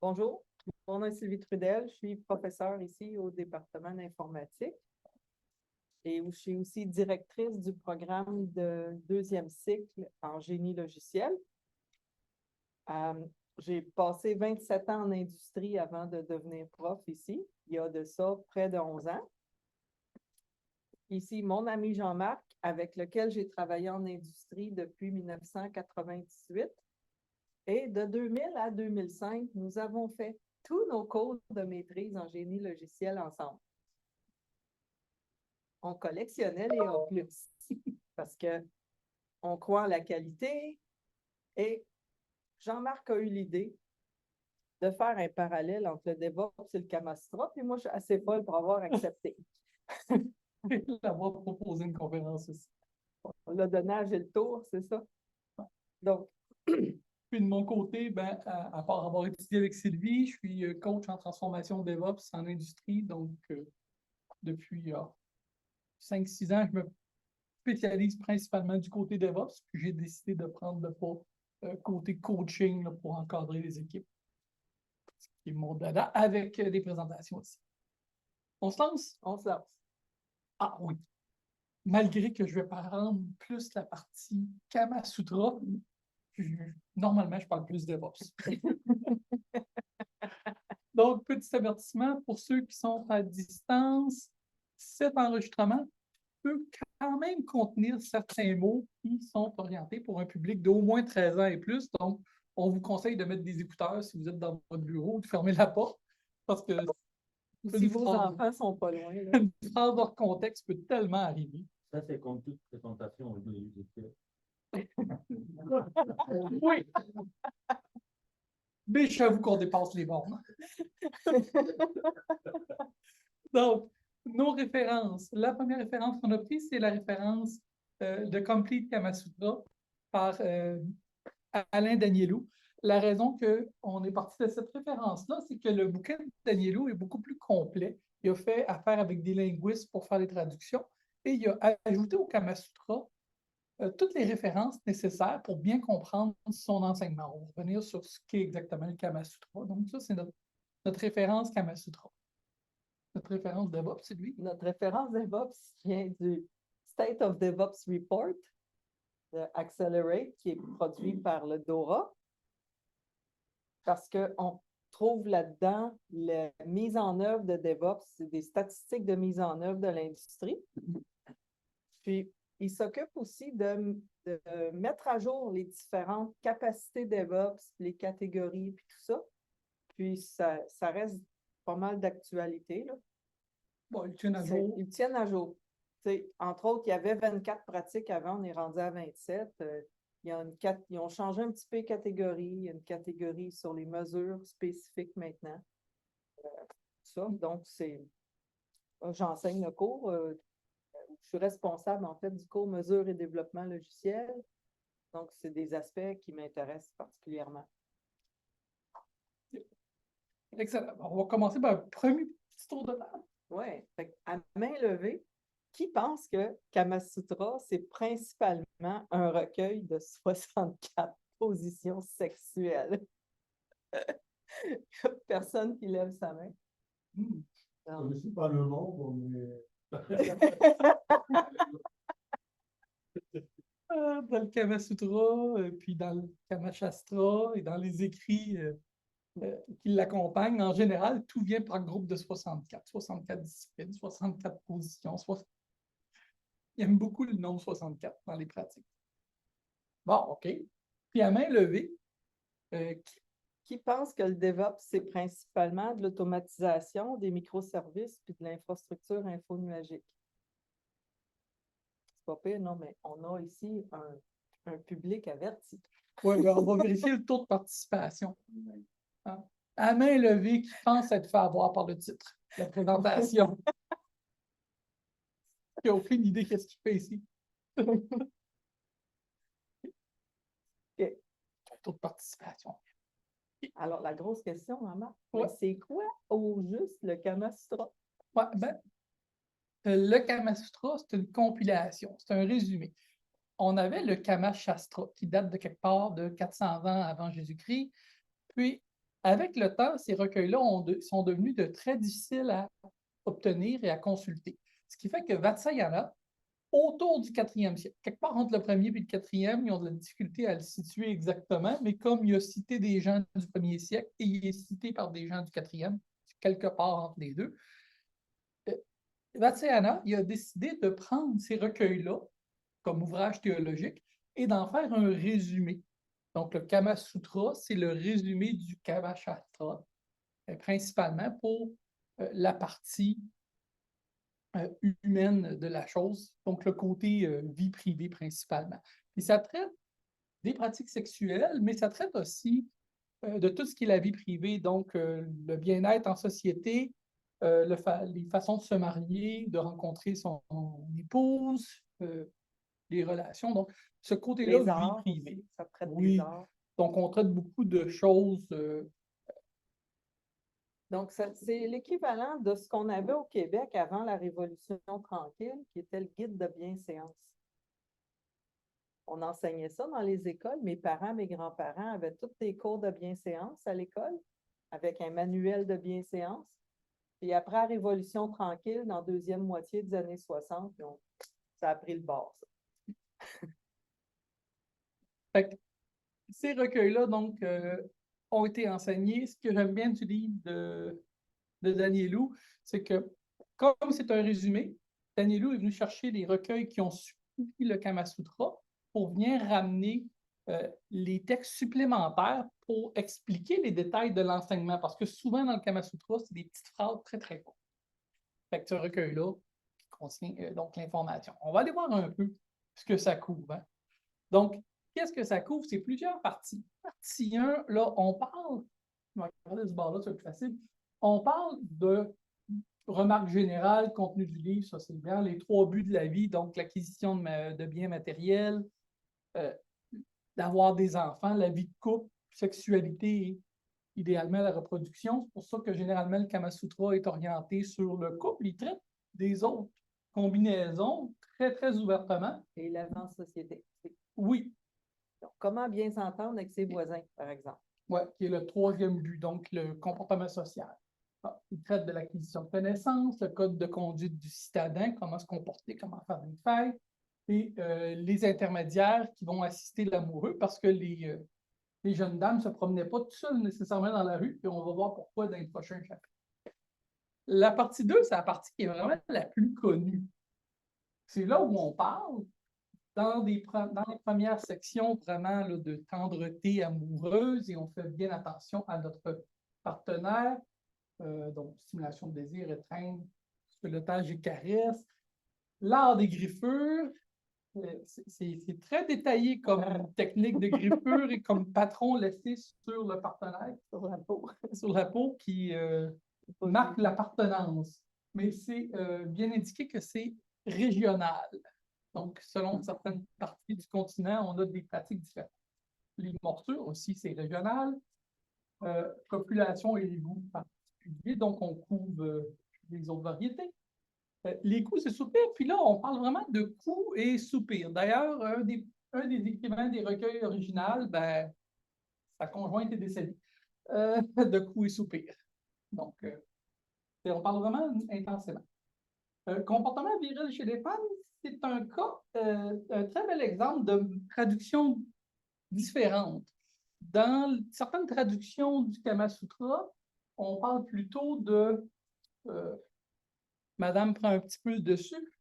Bonjour, mon nom est Sylvie Trudel, je suis professeure ici au département d'informatique et je suis aussi directrice du programme de deuxième cycle en génie logiciel. Euh, j'ai passé 27 ans en industrie avant de devenir prof ici, il y a de ça près de 11 ans. Ici, mon ami Jean-Marc, avec lequel j'ai travaillé en industrie depuis 1998. Et de 2000 à 2005, nous avons fait tous nos cours de maîtrise en génie logiciel ensemble. On collectionnait les A+, parce qu'on croit en la qualité. Et Jean-Marc a eu l'idée de faire un parallèle entre le DevOps et le Kamastra, puis moi, je suis assez folle pour avoir accepté. L'avoir proposé une conférence aussi. On l'a donné à Gilles Tour, c'est ça? Donc, Puis de mon côté, à part avoir étudié avec Sylvie, je suis coach en transformation DevOps en industrie. Donc, depuis 5-6 ans, je me spécialise principalement du côté DevOps. Puis j'ai décidé de prendre le pas côté coaching là, pour encadrer les équipes. Ce qui est mon dada avec des présentations aussi. On se lance? on se lance. Ah oui. Malgré que je vais prendre plus la partie Kama Sutra, normalement, je parle plus DevOps. Donc, petit avertissement pour ceux qui sont à distance, cet enregistrement peut quand même contenir certains mots qui sont orientés pour un public d'au moins 13 ans et plus. Donc, on vous conseille de mettre des écouteurs si vous êtes dans votre bureau, de fermer la porte, parce que Si vos enfants sont pas loin. Là. une phrase hors contexte peut tellement arriver. Ça, c'est comme toute présentation au logiciel. Oui. Mais j'avoue qu'on dépasse les bornes. Donc, nos références. La première référence qu'on a prise, c'est la référence de Complete Kama Sutra par Alain Danielou. La raison qu'on est parti de cette référence-là, c'est que le bouquin de Danielou est beaucoup plus complet. Il a fait affaire avec des linguistes pour faire les traductions et il a ajouté au Kama Sutra toutes les références nécessaires pour bien comprendre son enseignement. On va revenir sur ce qu'est exactement le Kama Sutra. Donc, ça, c'est notre référence Kama Sutra. Notre référence DevOps, c'est lui. Notre référence DevOps vient du State of DevOps Report de Accelerate, qui est produit par le DORA, parce qu'on trouve là-dedans la mise en œuvre de DevOps, des statistiques de mise en œuvre de l'industrie. Puis, il s'occupe aussi de mettre à jour les différentes capacités DevOps, les catégories, puis tout ça. Puis, ça reste pas mal d'actualité. Bon, ils tiennent à jour. Ils tiennent à jour. Entre autres, il y avait 24 pratiques avant, on est rendu à 27. Ils ont changé un petit peu les catégories. Il y a une catégorie sur les mesures spécifiques maintenant. Donc, j'enseigne le cours. Je suis responsable, en fait, du cours mesure et développement logiciel. Donc, c'est des aspects qui m'intéressent particulièrement. Excellent. On va commencer par un premier petit tour de table. Oui. À main levée, qui pense que Kama Sutra, c'est principalement un recueil de 64 positions sexuelles? Personne qui lève sa main. Je ne sais pas le nombre, mais. Dans le Kama Sutra, puis dans le Kama Shastra et dans les écrits qui l'accompagnent, en général, tout vient par groupe de 64. 64 disciplines, 64 positions. Il aime beaucoup le nombre 64 dans les pratiques. Bon, OK. Puis à main levée, qui pense que le DevOps, c'est principalement de l'automatisation, des microservices puis de l'infrastructure infonuagique? C'est pas pire, non, mais on a ici un public averti. Oui, on va vérifier le taux de participation. Hein? À main levée, qui pense être fait avoir par le titre, la présentation. Il n'a aucune idée qu'est-ce qu'il fait ici. Okay. Taux de participation. Alors, la grosse question, maman, ouais. C'est quoi au juste le Kama Sutra? Ouais, le Kama Sutra, c'est une compilation, c'est un résumé. On avait le Kama Shastra, qui date de quelque part de 400 ans avant Jésus-Christ. Puis, Avec le temps, ces recueils-là sont devenus très difficiles à obtenir et à consulter. Ce qui fait que Vatsyayana, autour du 4e siècle, quelque part entre le 1er et le 4e, ils ont de la difficulté à le situer exactement, mais comme il a cité des gens du 1er siècle et il est cité par des gens du 4e, quelque part entre les deux, Vatsyayana, il a décidé de prendre ces recueils-là comme ouvrage théologique et d'en faire un résumé. Donc, le Kama Sutra, c'est le résumé du Kama Shastra, principalement pour la partie humaine de la chose, donc le côté vie privée principalement. Puis ça traite des pratiques sexuelles, mais ça traite aussi de tout ce qui est la vie privée, donc le bien-être en société, les façons de se marier, de rencontrer son épouse, les relations. Donc, ce côté-là, Les vie arts privée. aussi, ça traite des Oui, arts. donc on traite beaucoup de choses. Donc, c'est l'équivalent de ce qu'on avait au Québec avant la Révolution tranquille, qui était le guide de bienséance. On enseignait ça dans les écoles. Mes parents, mes grands-parents avaient tous des cours de bienséance à l'école, avec un manuel de bienséance. Puis après la Révolution tranquille, dans la deuxième moitié des années 60, ça a pris le bord, ça. Fait que ces recueils-là, donc, ont été enseignés. Ce que j'aime bien du livre de Danielou, c'est que, comme c'est un résumé, Danielou est venu chercher les recueils qui ont suivi le Kama Sutra pour venir ramener les textes supplémentaires pour expliquer les détails de l'enseignement. Parce que souvent, dans le Kama Sutra, c'est des petites phrases très, très courtes. Fait que ce recueil-là qui contient donc l'information. On va aller voir un peu ce que ça couvre. Hein? Donc, qu'est-ce que ça couvre? C'est plusieurs parties. Partie 1, là, on parle, on va regarder ce bord-là, c'est plus facile. On parle de remarques générales, contenu du livre, ça c'est bien, les 3 buts de la vie, donc l'acquisition de biens matériels, d'avoir des enfants, la vie de couple, sexualité et idéalement la reproduction. C'est pour ça que généralement le Kama Sutra est orienté sur le couple. Il traite des autres combinaisons très, très ouvertement. Et l'avant-société. Oui. Donc, comment bien s'entendre avec ses voisins, par exemple? Oui, qui est le 3e but, donc le comportement social. Il traite de l'acquisition de connaissances, le code de conduite du citadin, comment se comporter, comment faire une fête, et les intermédiaires qui vont assister l'amoureux parce que les jeunes dames ne se promenaient pas tout seules nécessairement dans la rue, et on va voir pourquoi dans les prochains chapitres. La partie 2, c'est la partie qui est vraiment la plus connue. C'est là où on parle dans les premières sections vraiment là, de tendreté amoureuse et on fait bien attention à notre partenaire, donc stimulation de désir, étreinte, pilotage et caresse. L'art des griffures, c'est très détaillé comme technique de griffure et comme patron laissé sur le partenaire, sur la peau qui marque l'appartenance. Mais c'est bien indiqué que c'est régional. Donc, selon certaines parties du continent, on a des pratiques différentes. Les morsures aussi, c'est régional. Copulation et les goûts particuliers, donc on couvre les autres variétés. Les coups et soupirs, puis là, on parle vraiment de coups et soupirs. D'ailleurs, un des écrivains des recueils originaux, ben, sa conjointe est décédée de coups et soupirs. Donc, on parle vraiment intensément. Comportement viril chez les femmes, c'est un cas, un très bel exemple de traduction différente. Dans certaines traductions du Kama Sutra, on parle plutôt de Madame prend un petit peu le dessus,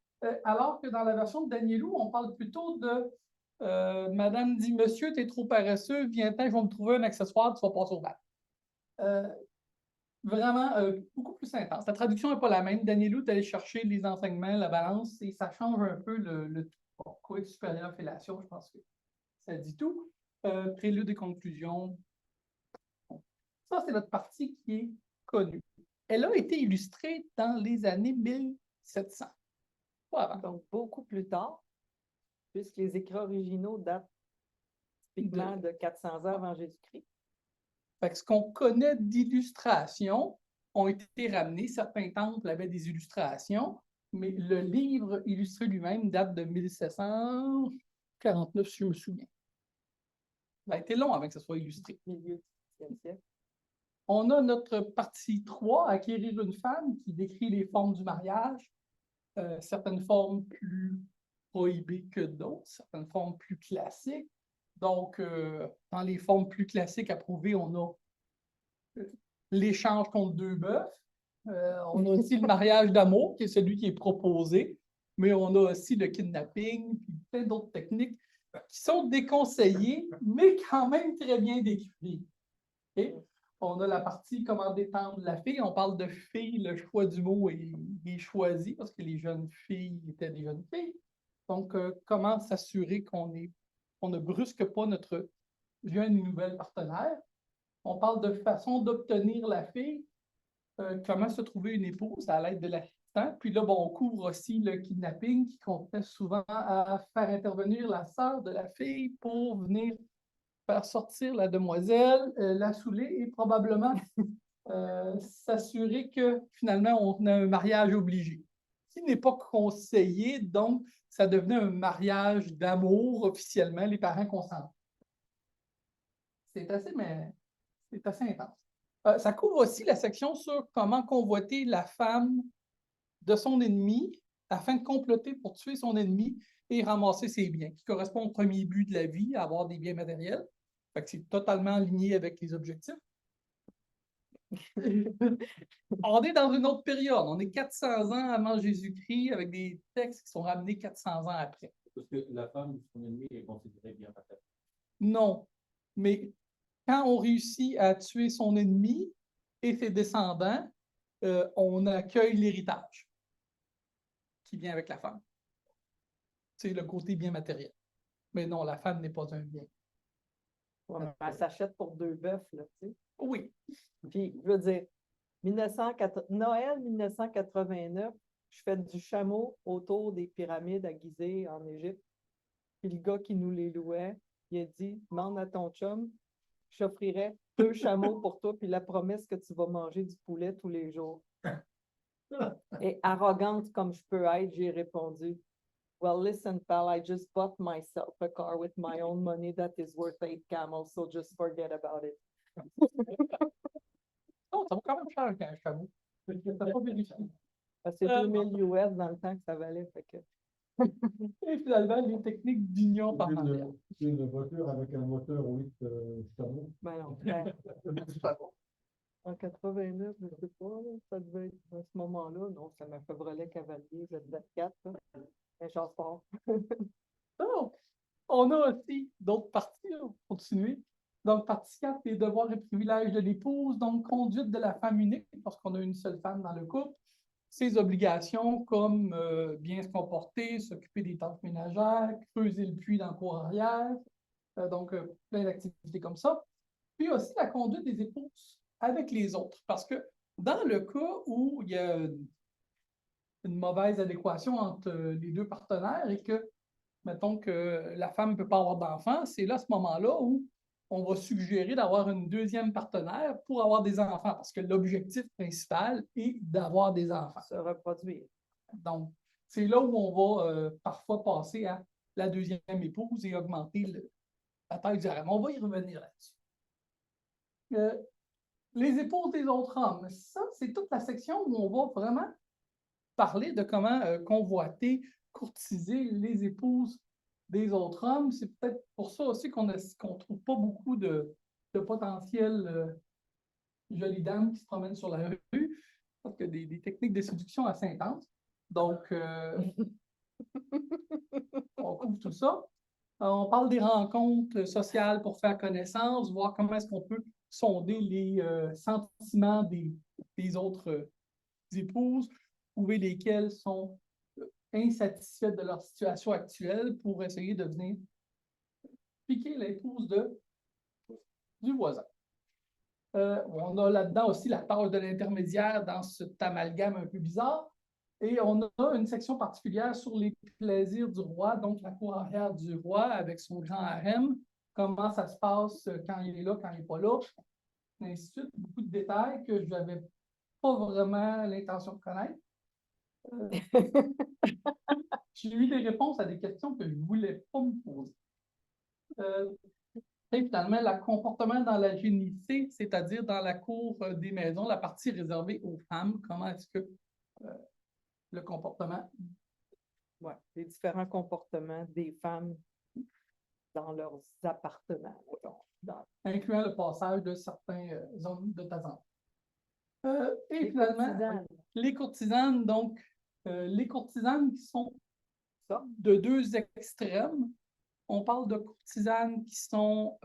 alors que dans la version de Danielou, on parle plutôt de Madame dit Monsieur, t'es trop paresseux, viens-t'en, je vais me trouver un accessoire, tu vas passer au bac. Vraiment beaucoup plus intense. La traduction n'est pas la même. Danielou est allé chercher les enseignements, la balance, et ça change un peu le tout. Coït supérieur, fellation, je pense que ça dit tout. Prélude et conclusion. Ça, c'est notre partie qui est connue. Elle a été illustrée dans les années 1700. Pas avant. Donc, beaucoup plus tard, puisque les écrits originaux datent typiquement de 400 ans avant Jésus-Christ. Fait que ce qu'on connaît d'illustrations ont été ramenés. Certains temples avaient des illustrations, mais le livre illustré lui-même date de 1749, si je me souviens. Ça a été long avant que ça soit illustré. Milieu du 10e siècle. On a notre partie 3, acquérir une femme, qui décrit les formes du mariage, certaines formes plus prohibées que d'autres, certaines formes plus classiques. Donc, dans les formes plus classiques approuvées, on a l'échange contre 2 bœufs. On a aussi le mariage d'amour, qui est celui qui est proposé, mais on a aussi le kidnapping, puis plein d'autres techniques qui sont déconseillées, mais quand même très bien décrites. Okay? On a la partie comment détendre la fille. On parle de fille, le choix du mot est choisi parce que les jeunes filles étaient des jeunes filles. Donc, comment s'assurer qu'on ne brusque pas notre jeune et nouvelle partenaire. On parle de façon d'obtenir la fille, comment se trouver une épouse à l'aide de l'assistant. Puis là, bon, on couvre aussi le kidnapping qui consiste souvent à faire intervenir la sœur de la fille pour venir faire sortir la demoiselle, la saouler et probablement s'assurer que finalement on a un mariage obligé. Ce qui n'est pas conseillé, donc ça devenait un mariage d'amour officiellement, les parents consentent. C'est assez intense. Ça couvre aussi la section sur comment convoiter la femme de son ennemi afin de comploter pour tuer son ennemi et ramasser ses biens, qui correspond au premier but de la vie, avoir des biens matériels. Fait que c'est totalement aligné avec les objectifs. On est dans une autre période. On est 400 ans avant Jésus-Christ avec des textes qui sont ramenés 400 ans après. Parce que la femme de son ennemi est considérée bien matérielle. Non, mais quand on réussit à tuer son ennemi et ses descendants, on accueille l'héritage qui vient avec la femme. C'est le côté bien matériel. Mais non, la femme n'est pas un bien. Ouais, mais elle s'achète pour 2 bœufs, là, tu sais. Oui. Puis, je veux dire, Noël 1989, je fais du chameau autour des pyramides à Gizeh, en Égypte. Puis le gars qui nous les louait, il a dit, demande à ton chum, j'offrirai 2 chameaux pour toi, puis la promesse que tu vas manger du poulet tous les jours. Et arrogante comme je peux être, j'ai répondu, well, listen, pal, I just bought myself a car with my own money that is worth 8 camels, so just forget about it. Non, ça vaut quand même cher un chameau. Ça pas vérifié. C'est 2000 US dans le temps que ça valait, fait que... Et finalement, les techniques d'union par mariage. C'est une voiture avec un moteur 8 chevaux. Ben non, en 89, je ne sais pas, là, ça devait être à ce moment-là. Non, ça m'a fait Chevrolet Cavalier Z4, un char sport. Donc, on a aussi d'autres parties, on va continuer. Donc, partie 4, les devoirs et privilèges de l'épouse, donc conduite de la femme unique, parce qu'on a une seule femme dans le couple, ses obligations comme bien se comporter, s'occuper des tâches ménagères, creuser le puits dans le cour arrière, donc plein d'activités comme ça. Puis aussi la conduite des épouses avec les autres, parce que dans le cas où il y a une mauvaise adéquation entre les deux partenaires et que, mettons que la femme ne peut pas avoir d'enfants, c'est là, à ce moment-là, où on va suggérer d'avoir une deuxième partenaire pour avoir des enfants, parce que l'objectif principal est d'avoir des enfants. Se reproduire. Donc, c'est là où on va parfois passer à la deuxième épouse et augmenter la taille du harem. On va y revenir là-dessus. Les épouses des autres hommes, ça, c'est toute la section où on va vraiment parler de comment convoiter, courtiser les épouses des autres hommes. C'est peut-être pour ça aussi qu'on ne trouve pas beaucoup de potentielles jolies dames qui se promènent sur la rue, parce que des techniques de séduction assez intenses. Donc, on couvre tout ça. On parle des rencontres sociales pour faire connaissance, voir comment est-ce qu'on peut sonder les sentiments des autres épouses, trouver lesquelles sont insatisfaites de leur situation actuelle pour essayer de venir piquer l'épouse du voisin. On a là-dedans aussi la tâche de l'intermédiaire dans cet amalgame un peu bizarre. Et on a une section particulière sur les plaisirs du roi, donc la cour arrière du roi avec son grand harem, comment ça se passe quand il est là, quand il n'est pas là, et ainsi de suite. Beaucoup de détails que je n'avais pas vraiment l'intention de connaître. J'ai eu des réponses à des questions que je ne voulais pas me poser. Et finalement, le comportement dans la génité, c'est-à-dire dans la cour des maisons, la partie réservée aux femmes, comment est-ce que le comportement, Ouais, les différents comportements des femmes dans leurs appartements. incluant le passage de certaines zones de temps en temps. Et Les finalement, courtisanes. les courtisanes, donc, les courtisanes qui sont Ça. de deux extrêmes. On parle de courtisanes qui sont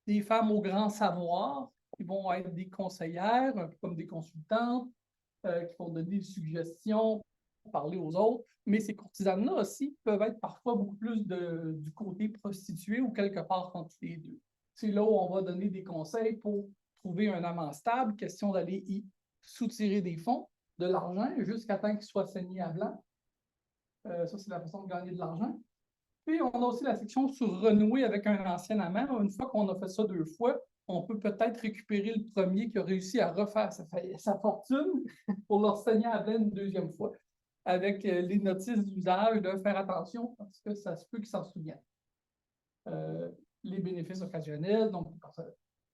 des femmes au grand savoir, qui vont être des conseillères, un peu comme des consultantes, qui vont donner des suggestions, parler aux autres. Mais ces courtisanes-là aussi peuvent être parfois beaucoup plus du côté prostitué ou quelque part entre les deux. C'est là où on va donner des conseils pour trouver un amant stable, question d'aller y soutirer des fonds, de l'argent, jusqu'à temps qu'il soit saigné à blanc. Ça, c'est la façon de gagner de l'argent. Puis, on a aussi la section sur renouer avec un ancien amant. Une fois qu'on a fait ça 2 fois, on peut peut-être récupérer le premier qui a réussi à refaire sa fortune pour leur saigner à blanc une 2e fois, avec les notices d'usage de faire attention parce que ça se peut qu'ils s'en souviennent. Les bénéfices occasionnels, donc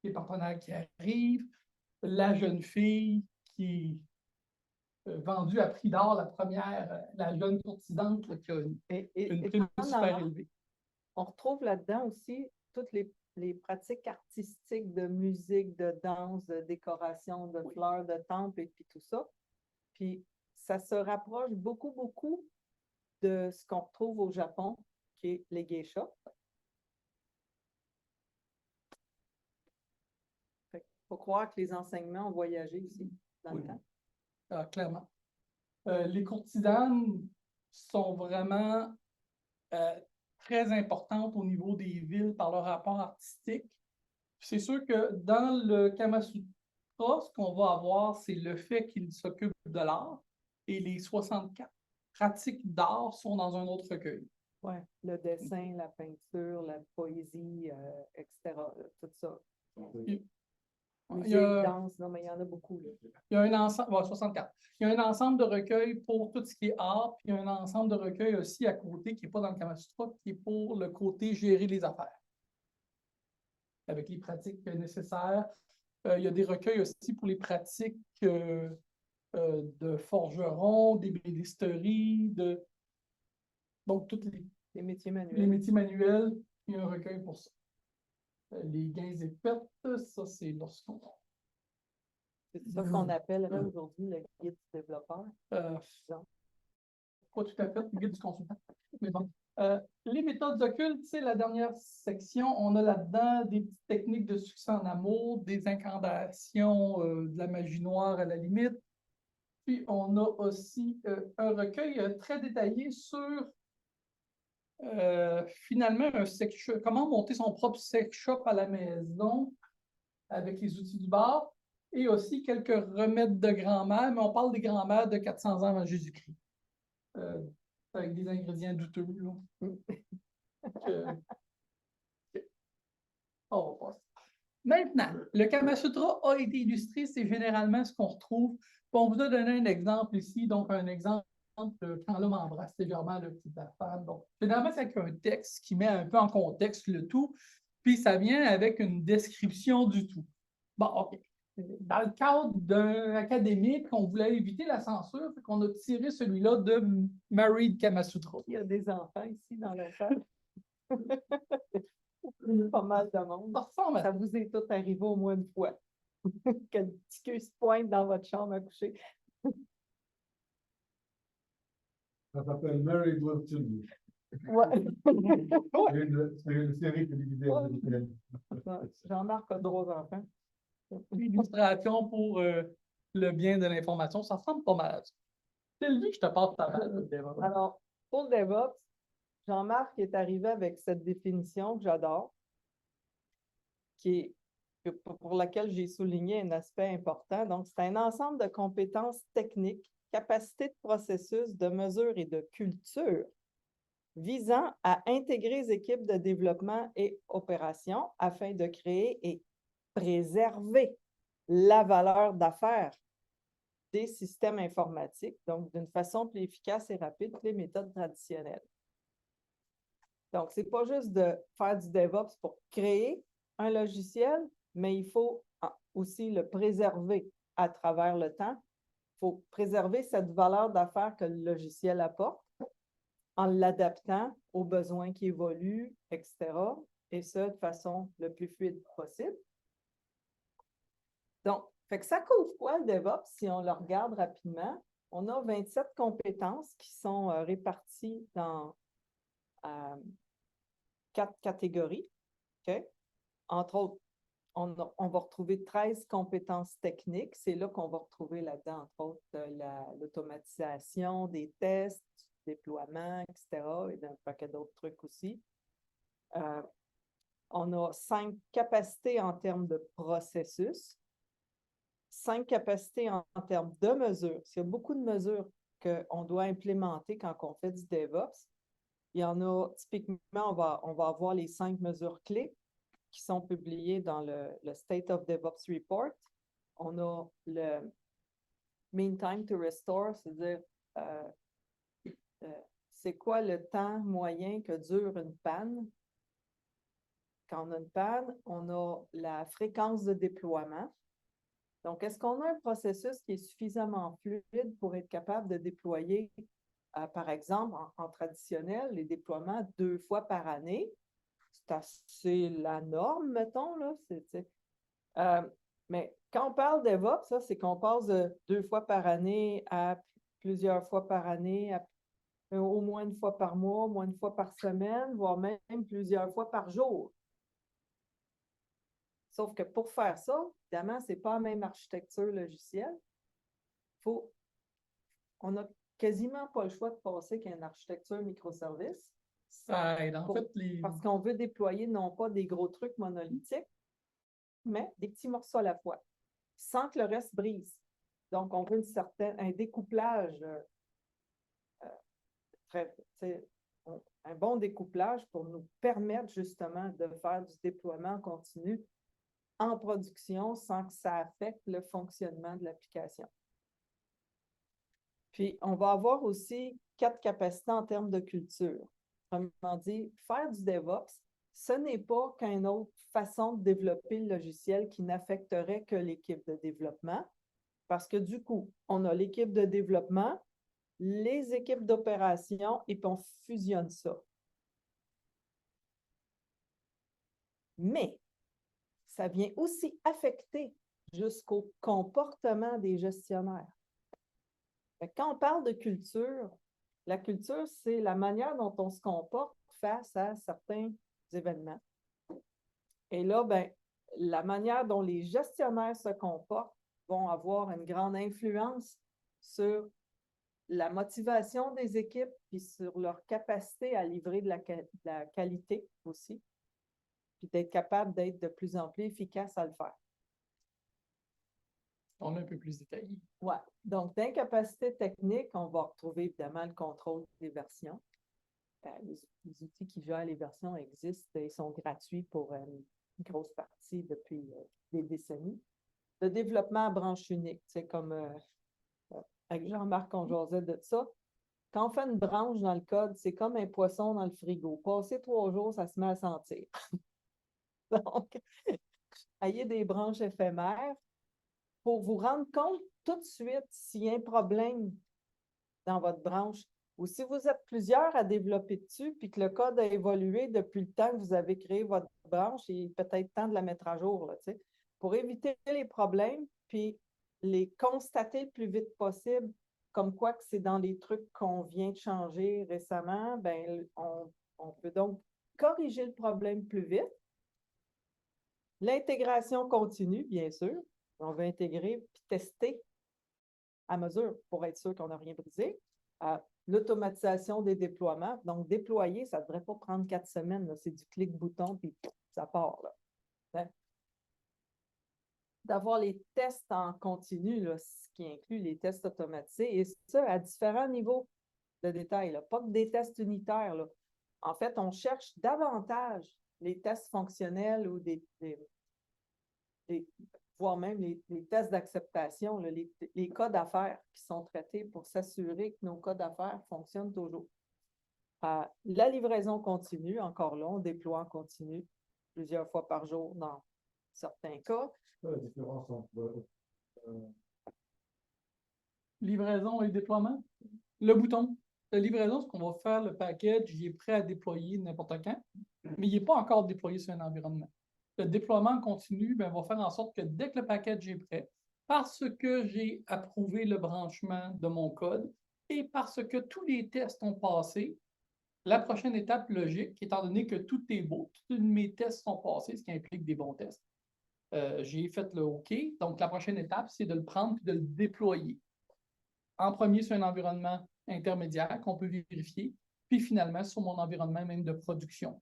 les partenaires qui arrivent, la jeune fille qui vendue à prix d'or, la jeune courtisante qui a une prime super élevée. On retrouve là-dedans aussi toutes les pratiques artistiques de musique, de danse, de décoration, de fleurs, de temples et puis tout ça. Puis ça se rapproche beaucoup, beaucoup de ce qu'on retrouve au Japon, qui est les geishas. Il faut croire que les enseignements ont voyagé aussi dans le temps. Clairement. Les courtisanes sont vraiment très importantes au niveau des villes par leur rapport artistique. C'est sûr que dans le Kama Sutra, ce qu'on va avoir, c'est le fait qu'ils s'occupent de l'art et les 64 pratiques d'art sont dans un autre recueil. Oui, le dessin, la peinture, la poésie, etc. Tout ça. Musique, danse, non, mais il y en a beaucoup. Là. Il y a un ensemble, 64. Il y a un ensemble de recueils pour tout ce qui est art, puis il y a un ensemble de recueils aussi à côté qui n'est pas dans le Kama Sutra, qui est pour le côté gérer les affaires, avec les pratiques nécessaires. Il y a des recueils aussi pour les pratiques de forgeron, d'ébénisterie, donc tous les métiers manuels. Les métiers manuels, il y a un recueil pour ça. Les gains et pertes, ça, c'est lorsqu'on... C'est ça qu'on appellerait aujourd'hui le guide du développeur. Pas tout à fait, le guide du consultant. Mais bon. Les méthodes occultes, c'est la dernière section. On a là-dedans des petites techniques de succès en amour, des incantations, de la magie noire à la limite. Puis, on a aussi un recueil très détaillé sur finalement un sex shop, comment monter son propre sex shop à la maison avec les outils du bar. Et aussi quelques remèdes de grand-mère, mais on parle des grand-mères de 400 ans avant Jésus-Christ. Avec des ingrédients douteux. On va passer. Maintenant, le Kama Sutra a été illustré, c'est généralement ce qu'on retrouve. On vous a donné un exemple ici, donc un exemple quand l'homme embrasse légèrement le petit de la femme. Donc, généralement, c'est avec un texte qui met un peu en contexte le tout, puis ça vient avec une description du tout. Bon, OK. Dans le cadre d'un académique, on voulait éviter la censure, fait qu'on a tiré celui-là de Married Kama Sutra. Il y a des enfants ici dans la salle. Pas mal de monde. Ça vous est tout arrivé au moins une fois. Que le petit queue se pointe dans votre chambre à coucher. Ça s'appelle Married with Children. Ouais. C'est une série télévisée américaine. Jean-Marc a 3 enfants. Illustration pour le bien de l'information, ça ressemble pas mal à ça. C'est lui que je te parle ta balle. Alors, pour le DevOps, Jean-Marc est arrivé avec cette définition que j'adore, pour laquelle j'ai souligné un aspect important. Donc, c'est un ensemble de compétences techniques, capacités de processus, de mesure et de culture visant à intégrer les équipes de développement et opérations afin de créer et préserver la valeur d'affaires des systèmes informatiques, donc d'une façon plus efficace et rapide que les méthodes traditionnelles. Donc, ce n'est pas juste de faire du DevOps pour créer un logiciel, mais il faut aussi le préserver à travers le temps. Il faut préserver cette valeur d'affaires que le logiciel apporte en l'adaptant aux besoins qui évoluent, etc. Et ça de façon le plus fluide possible. Donc, fait que ça couvre quoi le DevOps si on le regarde rapidement? On a 27 compétences qui sont réparties dans 4 catégories. Okay? Entre autres, on va retrouver 13 compétences techniques. C'est là qu'on va retrouver là-dedans, entre autres, l'automatisation des tests, du déploiement, etc. et d'un paquet d'autres trucs aussi. On a 5 capacités en termes de processus, 5 capacités en termes de mesures. Il y a beaucoup de mesures qu'on doit implémenter quand on fait du DevOps. Il y en a, typiquement, on va avoir les 5 mesures clés qui sont publiées dans le State of DevOps Report. On a le Mean Time to Restore, c'est-à-dire c'est quoi le temps moyen que dure une panne. Quand on a une panne, on a la fréquence de déploiement. Donc, est-ce qu'on a un processus qui est suffisamment fluide pour être capable de déployer, par exemple, en traditionnel, les déploiements 2 fois par année? C'est assez la norme, mettons, là. Mais quand on parle DevOps, ça, c'est qu'on passe de 2 fois par année à plusieurs fois par année, au moins une fois par mois, au moins une fois par semaine, voire même plusieurs fois par jour. Sauf que pour faire ça, évidemment, ce n'est pas la même architecture logicielle. On n'a quasiment pas le choix de passer qu'à une architecture microservice. Ça aide. Parce qu'on veut déployer non pas des gros trucs monolithiques, mais des petits morceaux à la fois, sans que le reste brise. Donc, on veut un découplage, un bon découplage pour nous permettre justement de faire du déploiement continu en production sans que ça affecte le fonctionnement de l'application. Puis, on va avoir aussi 4 capacités en termes de culture. Autrement dit, faire du DevOps, ce n'est pas qu'une autre façon de développer le logiciel qui n'affecterait que l'équipe de développement, parce que du coup, on a l'équipe de développement, les équipes d'opération, et puis on fusionne ça. Mais, ça vient aussi affecter jusqu'au comportement des gestionnaires. Quand on parle de culture, la culture, c'est la manière dont on se comporte face à certains événements. Et là, ben, la manière dont les gestionnaires se comportent vont avoir une grande influence sur la motivation des équipes et sur leur capacité à livrer de la qualité aussi, puis d'être capable d'être de plus en plus efficace à le faire. On est un peu plus détaillé. Oui. Donc, d'incapacité technique, on va retrouver évidemment le contrôle des versions. Les outils qui gèrent les versions existent et sont gratuits pour une grosse partie depuis des décennies. Le développement à branche unique, c'est comme avec Jean-Marc, on jasait de ça. Quand on fait une branche dans le code, c'est comme un poisson dans le frigo. Passer 3 jours, ça se met à sentir. Donc, ayez des branches éphémères pour vous rendre compte tout de suite s'il y a un problème dans votre branche ou si vous êtes plusieurs à développer dessus puis que le code a évolué depuis le temps que vous avez créé votre branche, il est peut-être temps de la mettre à jour, là, pour éviter les problèmes puis les constater le plus vite possible, comme quoi que c'est dans les trucs qu'on vient de changer récemment, ben, on peut donc corriger le problème plus vite. L'intégration continue, bien sûr. On va intégrer puis tester à mesure pour être sûr qu'on n'a rien brisé. L'automatisation des déploiements. Donc, déployer, ça ne devrait pas prendre 4 semaines. C'est du clic-bouton, puis ça part. Là. D'avoir les tests en continu, là, ce qui inclut les tests automatisés, et ça à différents niveaux de détail. Là. Pas que des tests unitaires. Là. En fait, on cherche davantage les tests fonctionnels ou voire même les tests d'acceptation, les cas d'affaires qui sont traités pour s'assurer que nos cas d'affaires fonctionnent toujours. La livraison continue, encore là, on déploie en continu. plusieurs fois par jour dans certains cas. C'est quoi la différence entre Livraison et déploiement. Le bouton. La livraison, ce qu'on va faire, le package, il est prêt à déployer n'importe quand, mais il n'est pas encore déployé sur un environnement. Le déploiement continu, ben, va faire en sorte que dès que le package est prêt, parce que j'ai approuvé le branchement de mon code et parce que tous les tests ont passé, la prochaine étape logique, étant donné que tout est beau, tous mes tests sont passés, ce qui implique des bons tests, j'ai fait le OK. Donc, la prochaine étape, c'est de le prendre et de le déployer. En premier sur un environnement intermédiaire qu'on peut vérifier, puis finalement sur mon environnement même de production.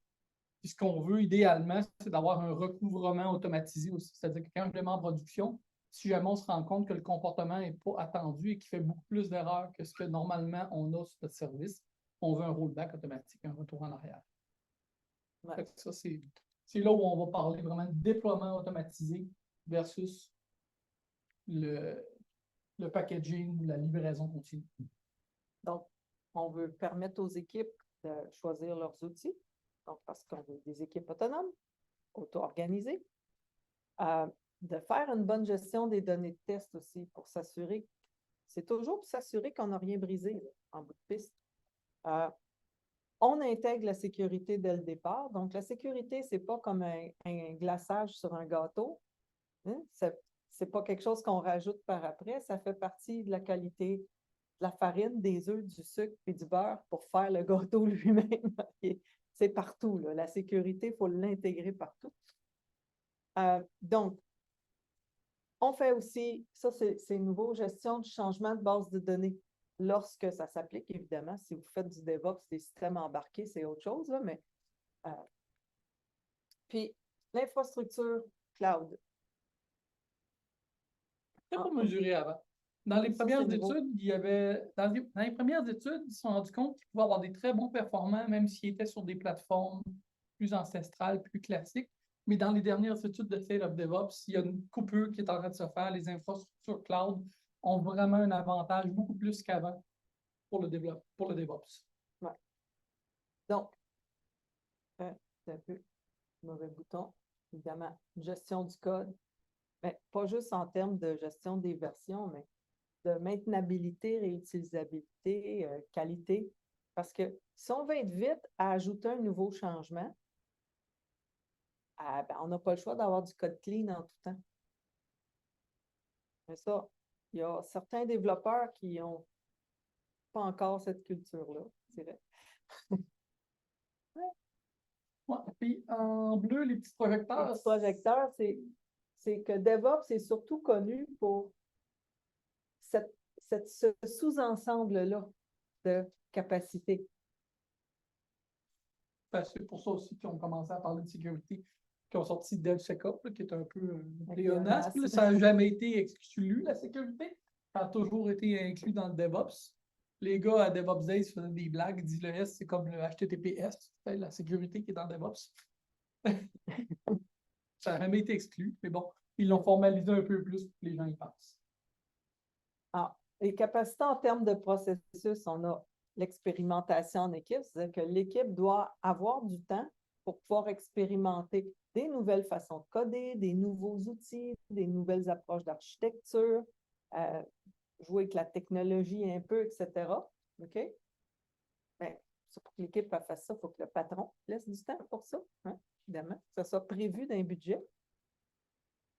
Puis ce qu'on veut idéalement, c'est d'avoir un recouvrement automatisé aussi. C'est-à-dire que quand je le mets en production, si jamais on se rend compte que le comportement n'est pas attendu et qu'il fait beaucoup plus d'erreurs que ce que normalement on a sur notre service, on veut un rollback automatique, un retour en arrière. Ouais. Fait que ça, c'est là où on va parler vraiment de déploiement automatisé versus le packaging ou la livraison continue. Donc, on veut permettre aux équipes de choisir leurs outils, donc parce qu'on veut des équipes autonomes, auto-organisées, de faire une bonne gestion des données de test aussi pour s'assurer, c'est toujours pour s'assurer qu'on n'a rien brisé là, en bout de piste. On intègre la sécurité dès le départ. Donc, la sécurité, ce n'est pas comme un glaçage sur un gâteau. Hein? C'est pas quelque chose qu'on rajoute par après. Ça fait partie de la qualité de la farine, des œufs, du sucre et du beurre pour faire le gâteau lui-même. C'est partout, là. La sécurité, il faut l'intégrer partout. Donc, on fait aussi, ça c'est nouveau, gestion du changement de base de données. Lorsque ça s'applique, évidemment, si vous faites du DevOps, des systèmes embarqués, c'est autre chose, là, mais puis l'infrastructure cloud. C'est pas mesuré avant. Dans les Ça, premières c'est nouveau. études, il y avait. Dans les premières études, ils se sont rendus compte qu'ils pouvaient avoir des très bons performants, même s'ils étaient sur des plateformes plus ancestrales, plus classiques. Mais dans les dernières études de State of DevOps, il y a une coupure qui est en train de se faire. Les infrastructures cloud ont vraiment un avantage beaucoup plus qu'avant pour le DevOps. Ouais. Donc, c'est un peu mauvais bouton. Évidemment, gestion du code. Mais pas juste en termes de gestion des versions, mais de maintenabilité, réutilisabilité, qualité. Parce que si on veut être vite à ajouter un nouveau changement, ben, on n'a pas le choix d'avoir du code clean en tout temps. Mais ça, il y a certains développeurs qui n'ont pas encore cette culture-là, c'est vrai. Ouais. Puis en bleu, les petits projecteurs. Les petits projecteurs, c'est que DevOps est surtout connu pour ce sous-ensemble-là de capacité. C'est pour ça aussi qu'ils ont commencé à parler de sécurité, qui ont sorti DevSecOps, là, qui est un peu un pléonasme. pléonasme. Ça n'a jamais été exclu, la sécurité. Ça a toujours été inclus dans le DevOps. Les gars à DevOps Days faisaient des blagues, ils disent le S, c'est comme le HTTPS, c'est la sécurité qui est dans DevOps. Ça n'a jamais été exclu, mais bon, ils l'ont formalisé un peu plus pour que les gens y pensent. Alors, les capacités en termes de processus, on a l'expérimentation en équipe, c'est-à-dire que l'équipe doit avoir du temps pour pouvoir expérimenter des nouvelles façons de coder, des nouveaux outils, des nouvelles approches d'architecture, jouer avec la technologie un peu, etc. OK? Bien, pour que l'équipe fasse ça, il faut que le patron laisse du temps pour ça, hein, évidemment, que ce soit prévu dans un budget.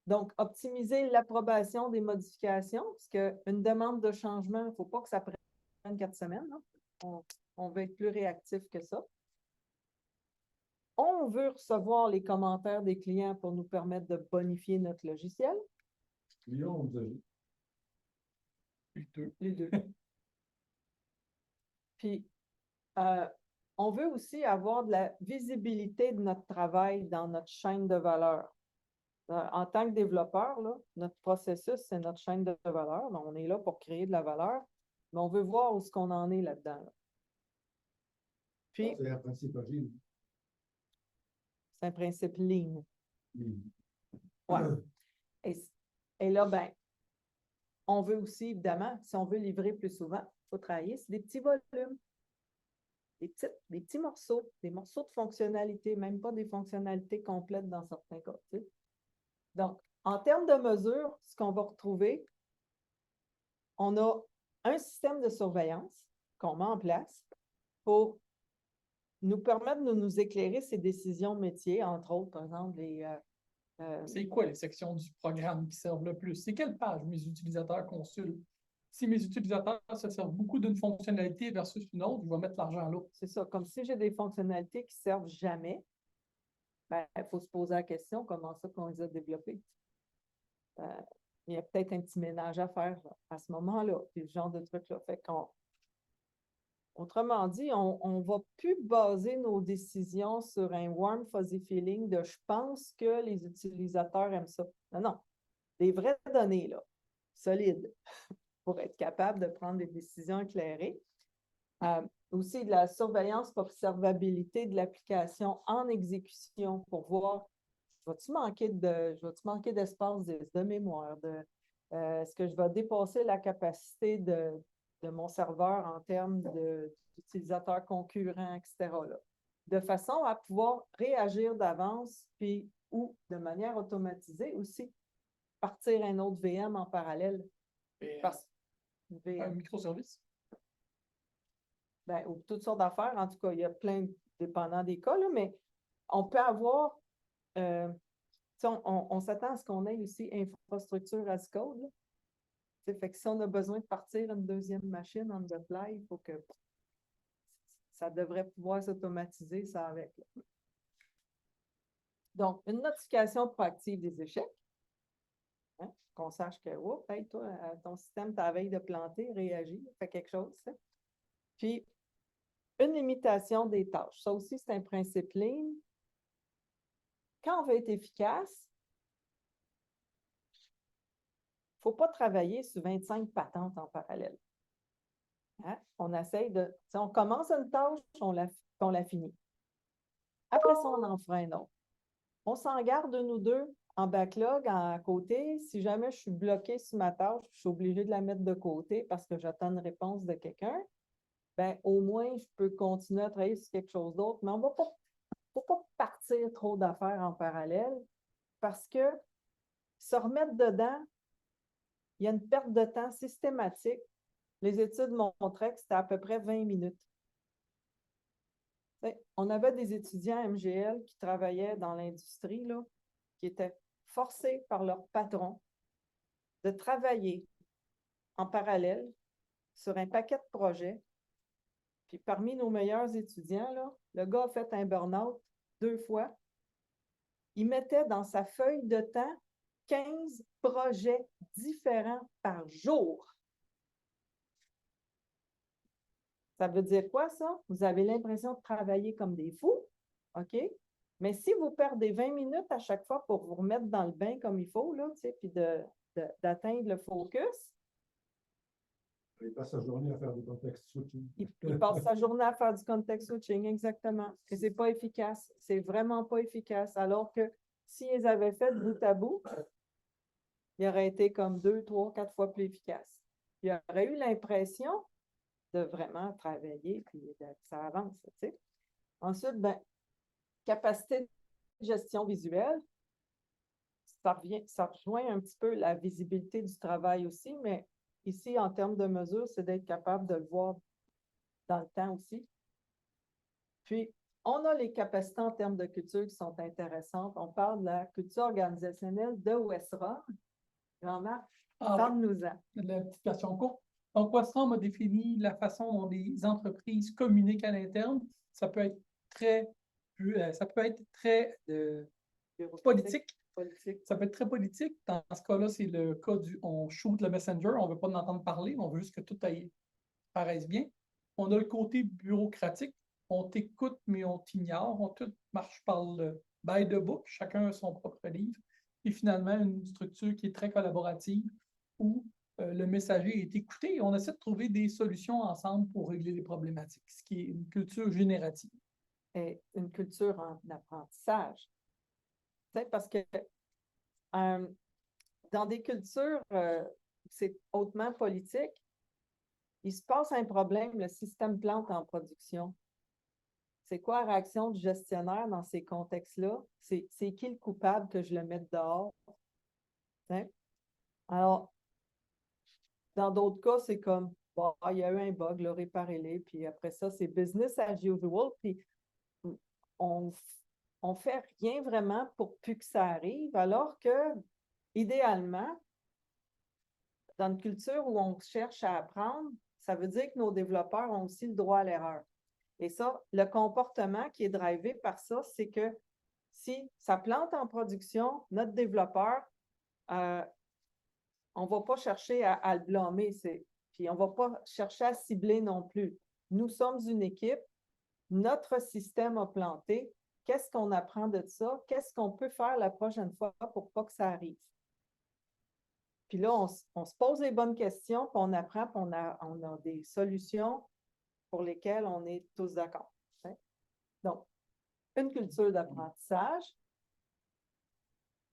Donc, optimiser l'approbation des modifications, parce qu'une demande de changement, il ne faut pas que ça prenne 4 semaines. On veut être plus réactif que ça. On veut recevoir les commentaires des clients pour nous permettre de bonifier notre logiciel. clients ou usagers? Les deux. Puis, on veut aussi avoir de la visibilité de notre travail dans notre chaîne de valeur. En tant que développeur, là, notre processus, c'est notre chaîne de valeur. Donc, on est là pour créer de la valeur, mais on veut voir où est-ce qu'on en est là-dedans. Là. Puis, C'est un principe agile. c'est un principe lean. Oui. Ouais. Et là, ben, on veut aussi, évidemment, si on veut livrer plus souvent, il faut travailler sur des petits volumes. des petits morceaux, des morceaux de fonctionnalité, même pas des fonctionnalités complètes dans certains cas. Tu sais. Donc, en termes de mesures, ce qu'on va retrouver, on a un système de surveillance qu'on met en place pour nous permettre de nous éclairer ces décisions métiers, entre autres, par exemple, C'est quoi les sections du programme qui servent le plus? C'est quelle page mes utilisateurs consultent? Si mes utilisateurs se servent beaucoup d'une fonctionnalité versus une autre, je vais mettre l'argent là. c'est ça, comme si j'ai des fonctionnalités qui ne servent jamais, ben, il faut se poser la question, comment ça qu'on les a développées? Il y a peut-être un petit ménage à faire là, à ce moment-là, puis ce genre de trucs-là. Fait qu'on, autrement dit, on ne va plus baser nos décisions sur un warm, fuzzy feeling de je pense que les utilisateurs aiment ça. Non, non. Des vraies données, là, solides, pour être capable de prendre des décisions éclairées. Aussi de la surveillance, observabilité de l'application en exécution pour voir, vais-tu manquer d'espace de mémoire, est-ce que je vais dépasser la capacité de mon serveur en termes d'utilisateurs concurrents, etc. Là, de façon à pouvoir réagir d'avance, puis ou de manière automatisée aussi, partir un autre VM en parallèle. Parce, Un VM, microservice? ben, ou toutes sortes d'affaires. En tout cas, il y a plein, dépendant des cas, là, mais on peut avoir, on s'attend à ce qu'on ait aussi infrastructure as code. Là. Fait que si on a besoin de partir une deuxième machine on the fly, il faut que ça devrait pouvoir s'automatiser ça avec. Là. Donc, une notification proactive des échecs. Hein, qu'on sache que, oh, hey, toi, ton système, ta veille de planter, réagit, fait quelque chose. Ça. Puis, une limitation des tâches. Ça aussi, c'est un principe lean. Quand on veut être efficace, il ne faut pas travailler sur 25 patentes en parallèle. Hein? On essaye de... Si on commence une tâche, on la finit. Après ça, on en fera un autre. On s'en garde une ou deux en backlog, à côté. Si jamais je suis bloqué sur ma tâche, je suis obligée de la mettre de côté parce que j'attends une réponse de quelqu'un, ben, au moins, je peux continuer à travailler sur quelque chose d'autre. Mais on ne va pas, faut pas partir trop d'affaires en parallèle parce que se remettre dedans, il y a une perte de temps systématique. Les études montraient que c'était à peu près 20 minutes. On avait des étudiants MGL qui travaillaient dans l'industrie, là, qui étaient forcés par leur patron de travailler en parallèle sur un paquet de projets. Puis parmi nos meilleurs étudiants, là, le gars a fait un burn-out 2 fois. Il mettait dans sa feuille de temps 15 projets différents par jour. Ça veut dire quoi, ça? Vous avez l'impression de travailler comme des fous, OK? Mais si vous perdez 20 minutes à chaque fois pour vous remettre dans le bain comme il faut, là, puis d'atteindre le focus. Il passe sa journée à faire du context switching. Il passe sa journée à faire du context switching, exactement. Et ce n'est pas efficace. C'est vraiment pas efficace. Alors que s'ils avaient fait bout à bout, il aurait été comme 2, 3, 4 fois plus efficace. Il aurait eu l'impression de vraiment travailler puis que ça avance. Tu sais. Ensuite, ben, capacité de gestion visuelle, ça rejoint un petit peu la visibilité du travail aussi, mais ici, en termes de mesures, c'est d'être capable de le voir dans le temps aussi. Puis, on a les capacités en termes de culture qui sont intéressantes. On parle de la culture organisationnelle de Westrom. Jean-Marc, parle-nous-en. La petite version courte. Donc, Westrom a défini la façon dont les entreprises communiquent à l'interne. Ça peut être très politique. Ça peut être très politique. Dans ce cas-là, c'est le cas du on shoot le messenger, on ne veut pas en entendre parler, on veut juste que tout paraisse bien. On a le côté bureaucratique. On t'écoute, mais on t'ignore. Tout marche par le by the book. Chacun a son propre livre. Et finalement, une structure qui est très collaborative où le messager est écouté et on essaie de trouver des solutions ensemble pour régler les problématiques, ce qui est une culture générative. Et une culture en apprentissage. Parce que dans des cultures, c'est hautement politique, il se passe un problème, le système plante en production. c'est quoi la réaction du gestionnaire dans ces contextes-là? C'est qui le coupable que je le mette dehors? Hein? Alors, dans d'autres cas, c'est comme, bon, il y a eu un bug, là, réparez-les, puis après ça, c'est business as usual, puis on ne fait rien vraiment pour plus que ça arrive, alors que, idéalement, dans une culture où on cherche à apprendre, ça veut dire que nos développeurs ont aussi le droit à l'erreur. Et ça, le comportement qui est drivé par ça, c'est que si ça plante en production, notre développeur, on ne va pas chercher à le blâmer, puis on ne va pas chercher à cibler non plus. Nous sommes une équipe, notre système a planté. Qu'est-ce qu'on apprend de ça? Qu'est-ce qu'on peut faire la prochaine fois pour pas que ça arrive? Puis là, on se pose les bonnes questions, puis on apprend, puis on a des solutions pour lesquelles on est tous d'accord. Hein? Donc, une culture d'apprentissage,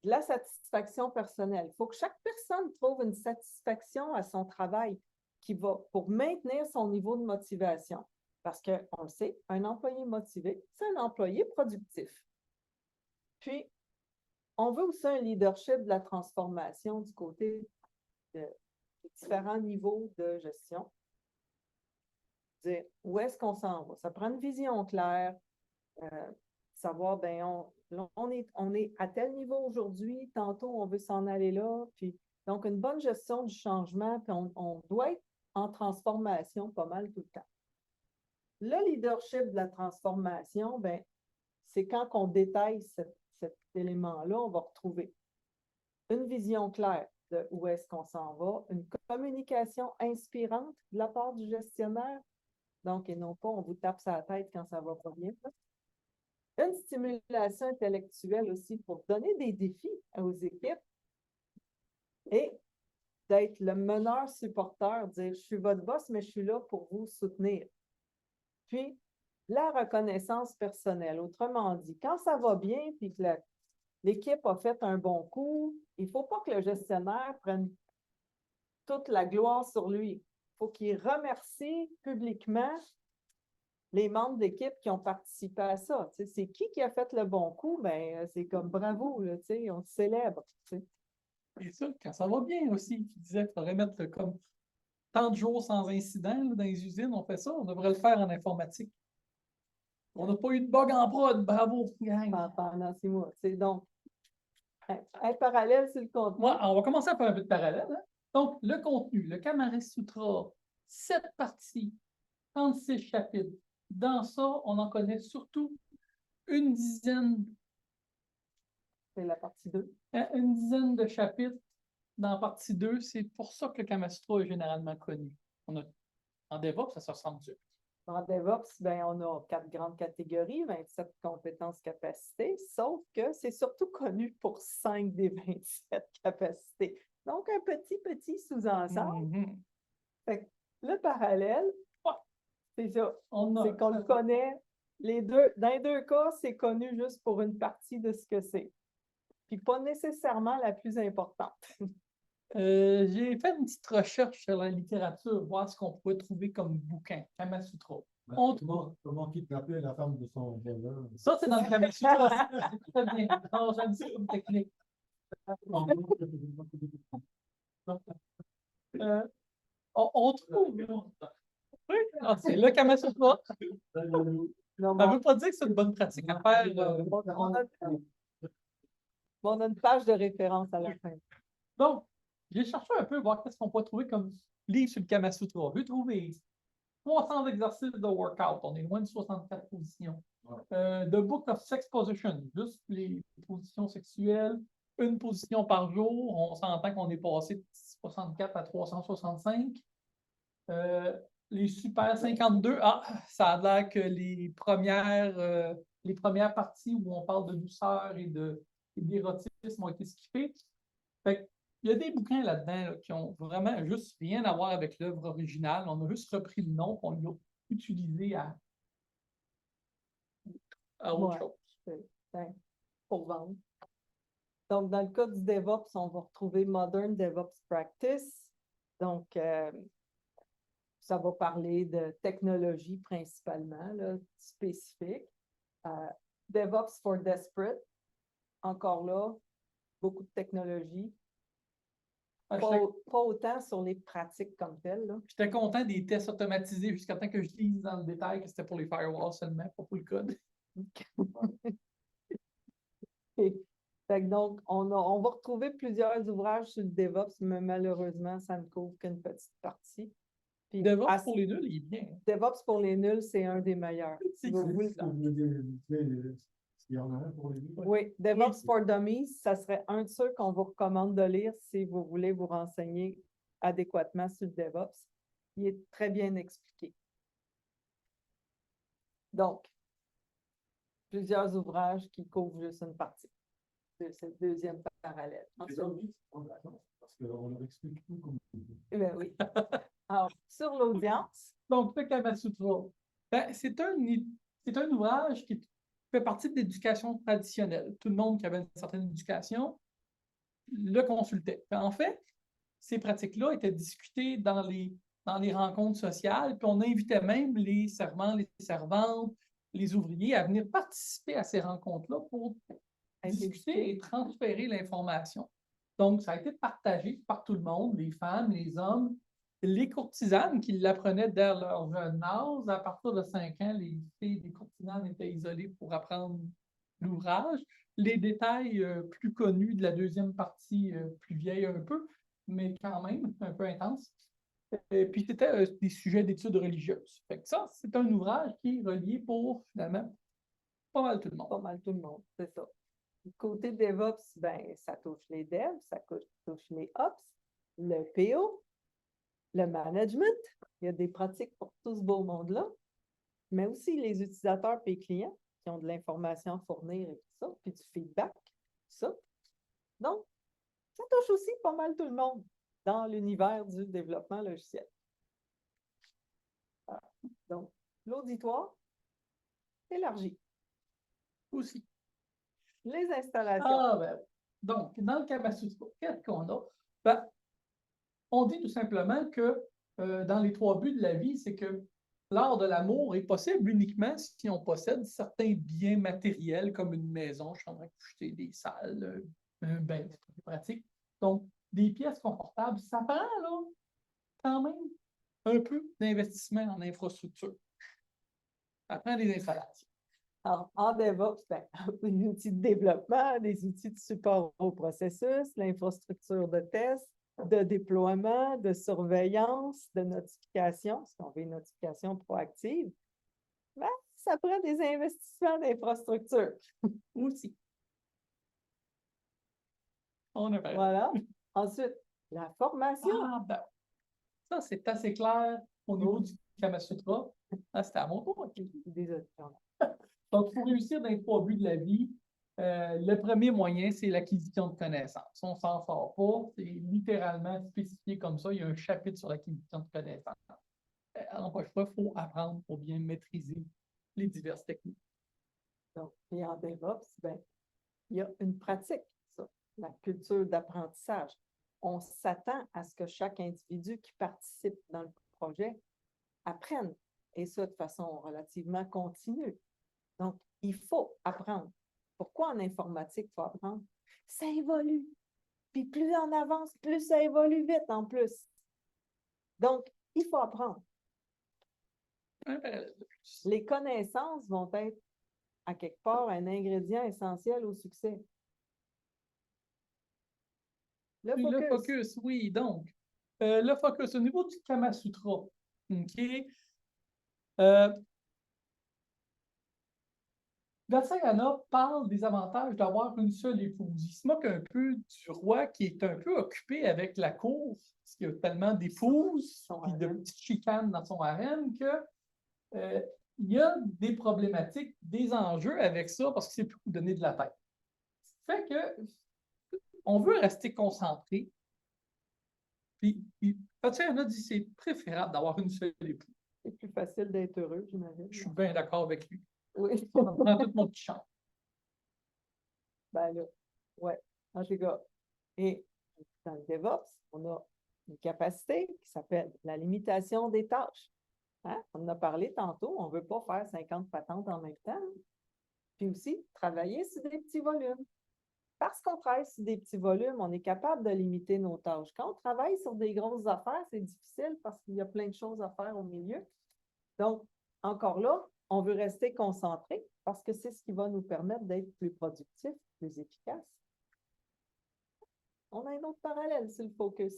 de la satisfaction personnelle. Il faut que chaque personne trouve une satisfaction à son travail qui va pour maintenir son niveau de motivation. Parce qu'on le sait, un employé motivé, c'est un employé productif. Puis, on veut aussi un leadership de la transformation du côté de différents niveaux de gestion. Dire où est-ce qu'on s'en va? Ça prend une vision claire, savoir, ben on est à tel niveau aujourd'hui, tantôt on veut s'en aller là. Puis, donc, une bonne gestion du changement, puis on doit être en transformation pas mal tout le temps. Le leadership de la transformation, ben, c'est quand on détaille cet élément-là, on va retrouver une vision claire de où est-ce qu'on s'en va, une communication inspirante de la part du gestionnaire, donc, et non pas on vous tape sur la tête quand ça va pas bien. Une stimulation intellectuelle aussi pour donner des défis aux équipes et d'être le meneur supporteur, dire je suis votre boss, mais je suis là pour vous soutenir. Puis, la reconnaissance personnelle. Autrement dit, quand ça va bien puis que l'équipe a fait un bon coup, il ne faut pas que le gestionnaire prenne toute la gloire sur lui. Il faut qu'il remercie publiquement les membres d'équipe qui ont participé à ça. C'est qui a fait le bon coup? Ben, c'est comme bravo, là, on célèbre. Et ça, quand ça va bien aussi, tu disais qu'il faudrait mettre comme tant de jours sans incident là, dans les usines, on fait ça, on devrait le faire en informatique. On n'a pas eu de bug en prod, bravo, gang. Pendant 6 mois. Donc, un parallèle sur le contenu. Moi, on va commencer à faire un peu de parallèle. Hein? Donc, le contenu, le Kama Sutra, 7 parties, 36 chapitres. Dans ça, on en connaît surtout une dizaine. C'est la partie 2. Une dizaine de chapitres dans la partie 2. C'est pour ça que le Kama Sutra est généralement connu. En DevOps, ça se ressemble dur. En DevOps, ben, on a 4 grandes catégories, 27 compétences capacités, sauf que c'est surtout connu pour 5 des 27 capacités. Donc, un petit sous-ensemble. Mm-hmm. Fait que le parallèle, c'est ça. C'est qu'on le connaît. Dans les deux cas, c'est connu juste pour une partie de ce que c'est. Puis pas nécessairement la plus importante. J'ai fait une petite recherche sur la littérature, voir ce qu'on pourrait trouver comme bouquin, Kama Sutra. Comment kidnapper la femme de son bonheur? Ça, c'est dans le Kama Sutra. C'est très bien. Non, j'aime ça comme technique. On trouve. Oui, c'est le Kama Sutra. Ça ne veut pas dire que c'est une bonne pratique à faire. On a une page de référence à la fin. Donc, j'ai cherché un peu voir qu'est-ce qu'on peut trouver comme livre sur le Kama Sutra. J'ai trouvé 300 exercices de workout. On est loin de 64 positions. The Book of Sex Position, juste les positions sexuelles. Une position par jour. On s'entend qu'on est passé de 64 à 365. Les Super 52, ça a l'air que les premières parties où on parle de douceur et d'érotisme ont été skippées. Fait il y a des bouquins là-dedans là, qui ont vraiment juste rien à voir avec l'œuvre originale. On a juste repris le nom qu'on l'a utilisé à autre chose. Pour vendre. Donc, dans le cas du DevOps, on va retrouver Modern DevOps Practice. Donc, ça va parler de technologie principalement, là, spécifique. DevOps for Desperate, encore là, beaucoup de technologie. Ah, Pas autant sur les pratiques comme telles, là. J'étais content des tests automatisés jusqu'à temps que je lise dans le détail que c'était pour les firewalls seulement, pas pour le code. Fait que donc, on va retrouver plusieurs ouvrages sur le DevOps, mais malheureusement, ça ne couvre qu'une petite partie. Puis, DevOps pour les nuls, il est bien. DevOps pour les nuls, c'est un des meilleurs. C'est Vous- vous- Il y en a un pour les deux. Oui, DevOps for Dummies, ça serait un de ceux qu'on vous recommande de lire si vous voulez vous renseigner adéquatement sur le DevOps. Il est très bien expliqué. Donc, plusieurs ouvrages qui couvrent juste une partie de cette deuxième parallèle. Les hommes, parce qu'on leur explique tout comme. Ben oui. Alors, sur l'audience, Donc, le Kama Sutra, ben, c'est un ouvrage qui fait partie de l'éducation traditionnelle. Tout le monde qui avait une certaine éducation le consultait. Ben, en fait, ces pratiques-là étaient discutées dans les rencontres sociales, puis on invitait même les servants, les servantes, les ouvriers à venir participer à ces rencontres-là pour discuter et transférer l'information. Donc, ça a été partagé par tout le monde, les femmes, les hommes, les courtisanes qui l'apprenaient dès leur jeune âge. À partir de 5 ans, les filles des courtisanes étaient isolées pour apprendre l'ouvrage. Les détails plus connus de la deuxième partie, plus vieille un peu, mais quand même un peu intense. Et puis, c'était des sujets d'études religieuses. Fait que ça, c'est un ouvrage qui est relié pour, finalement, pas mal tout le monde. pas mal tout le monde, c'est ça. Du côté DevOps, ben, ça touche les devs, ça touche les Ops, le PO, le management. Il y a des pratiques pour tout ce beau monde-là, mais aussi les utilisateurs et les clients qui ont de l'information à fournir et tout ça, puis du feedback, tout ça. Donc, ça touche aussi pas mal tout le monde dans l'univers du développement logiciel. Voilà. Donc, l'auditoire élargi. Aussi. Les installations. Ah, ben, donc, dans le Kama Sutra, qu'est-ce qu'on a? Ben, on dit tout simplement que dans les 3 buts de la vie, c'est que l'art de l'amour est possible uniquement si on possède certains biens matériels comme une maison, chambre à coucher, des salles, un bain, c'est pratique. Donc, des pièces confortables, ça prend là, quand même un peu d'investissement en infrastructure. Ça prend des installations. Alors, en DevOps, ben, des outils de développement, des outils de support au processus, l'infrastructure de test, de déploiement, de surveillance, de notification, si on veut une notification proactive, ben, ça prend des investissements d'infrastructure aussi. On a parlé. Voilà. Ensuite, la formation. Ah, ben, ça, c'est assez clair au niveau du Kama Sutra. Ah, c'était à mon tour. OK. Désolé. Donc, pour réussir dans les 3 buts de la vie, le premier moyen, c'est l'acquisition de connaissances. On ne s'en sort pas. C'est littéralement spécifié comme ça. Il y a un chapitre sur l'acquisition de connaissances. Encore une fois, il faut apprendre pour bien maîtriser les diverses techniques. Donc, et en DevOps, ben, il y a une pratique, ça, la culture d'apprentissage. On s'attend à ce que chaque individu qui participe dans le projet apprenne, et ça de façon relativement continue. Donc, il faut apprendre. Pourquoi en informatique, il faut apprendre? Ça évolue. Puis plus on avance, plus ça évolue vite en plus. Donc, il faut apprendre. Les connaissances vont être, à quelque part, un ingrédient essentiel au succès. Le focus, oui. Donc, le focus au niveau du Kama Sutra. OK. Vatsayana parle des avantages d'avoir une seule épouse. Il se moque un peu du roi qui est un peu occupé avec la cour, parce qu'il y a tellement d'épouses et de petites chicanes dans son harem que il y a des problématiques, des enjeux avec ça parce que c'est plus donner de la tête. Fait que on veut rester concentré. Puis Vatsayana dit que c'est préférable d'avoir une seule épouse. C'est plus facile d'être heureux, j'imagine. Je suis bien d'accord avec lui. Oui. On prend tout mon petit champ. Ben là, ouais, en tout cas. Et dans le DevOps, on a une capacité qui s'appelle la limitation des tâches. Hein? On en a parlé tantôt, on ne veut pas faire 50 patentes en même temps. Puis aussi, travailler sur des petits volumes. Parce qu'on travaille sur des petits volumes, on est capable de limiter nos tâches. Quand on travaille sur des grosses affaires, c'est difficile parce qu'il y a plein de choses à faire au milieu. Donc, encore là, on veut rester concentré parce que c'est ce qui va nous permettre d'être plus productifs, plus efficaces. On a un autre parallèle sur le focus.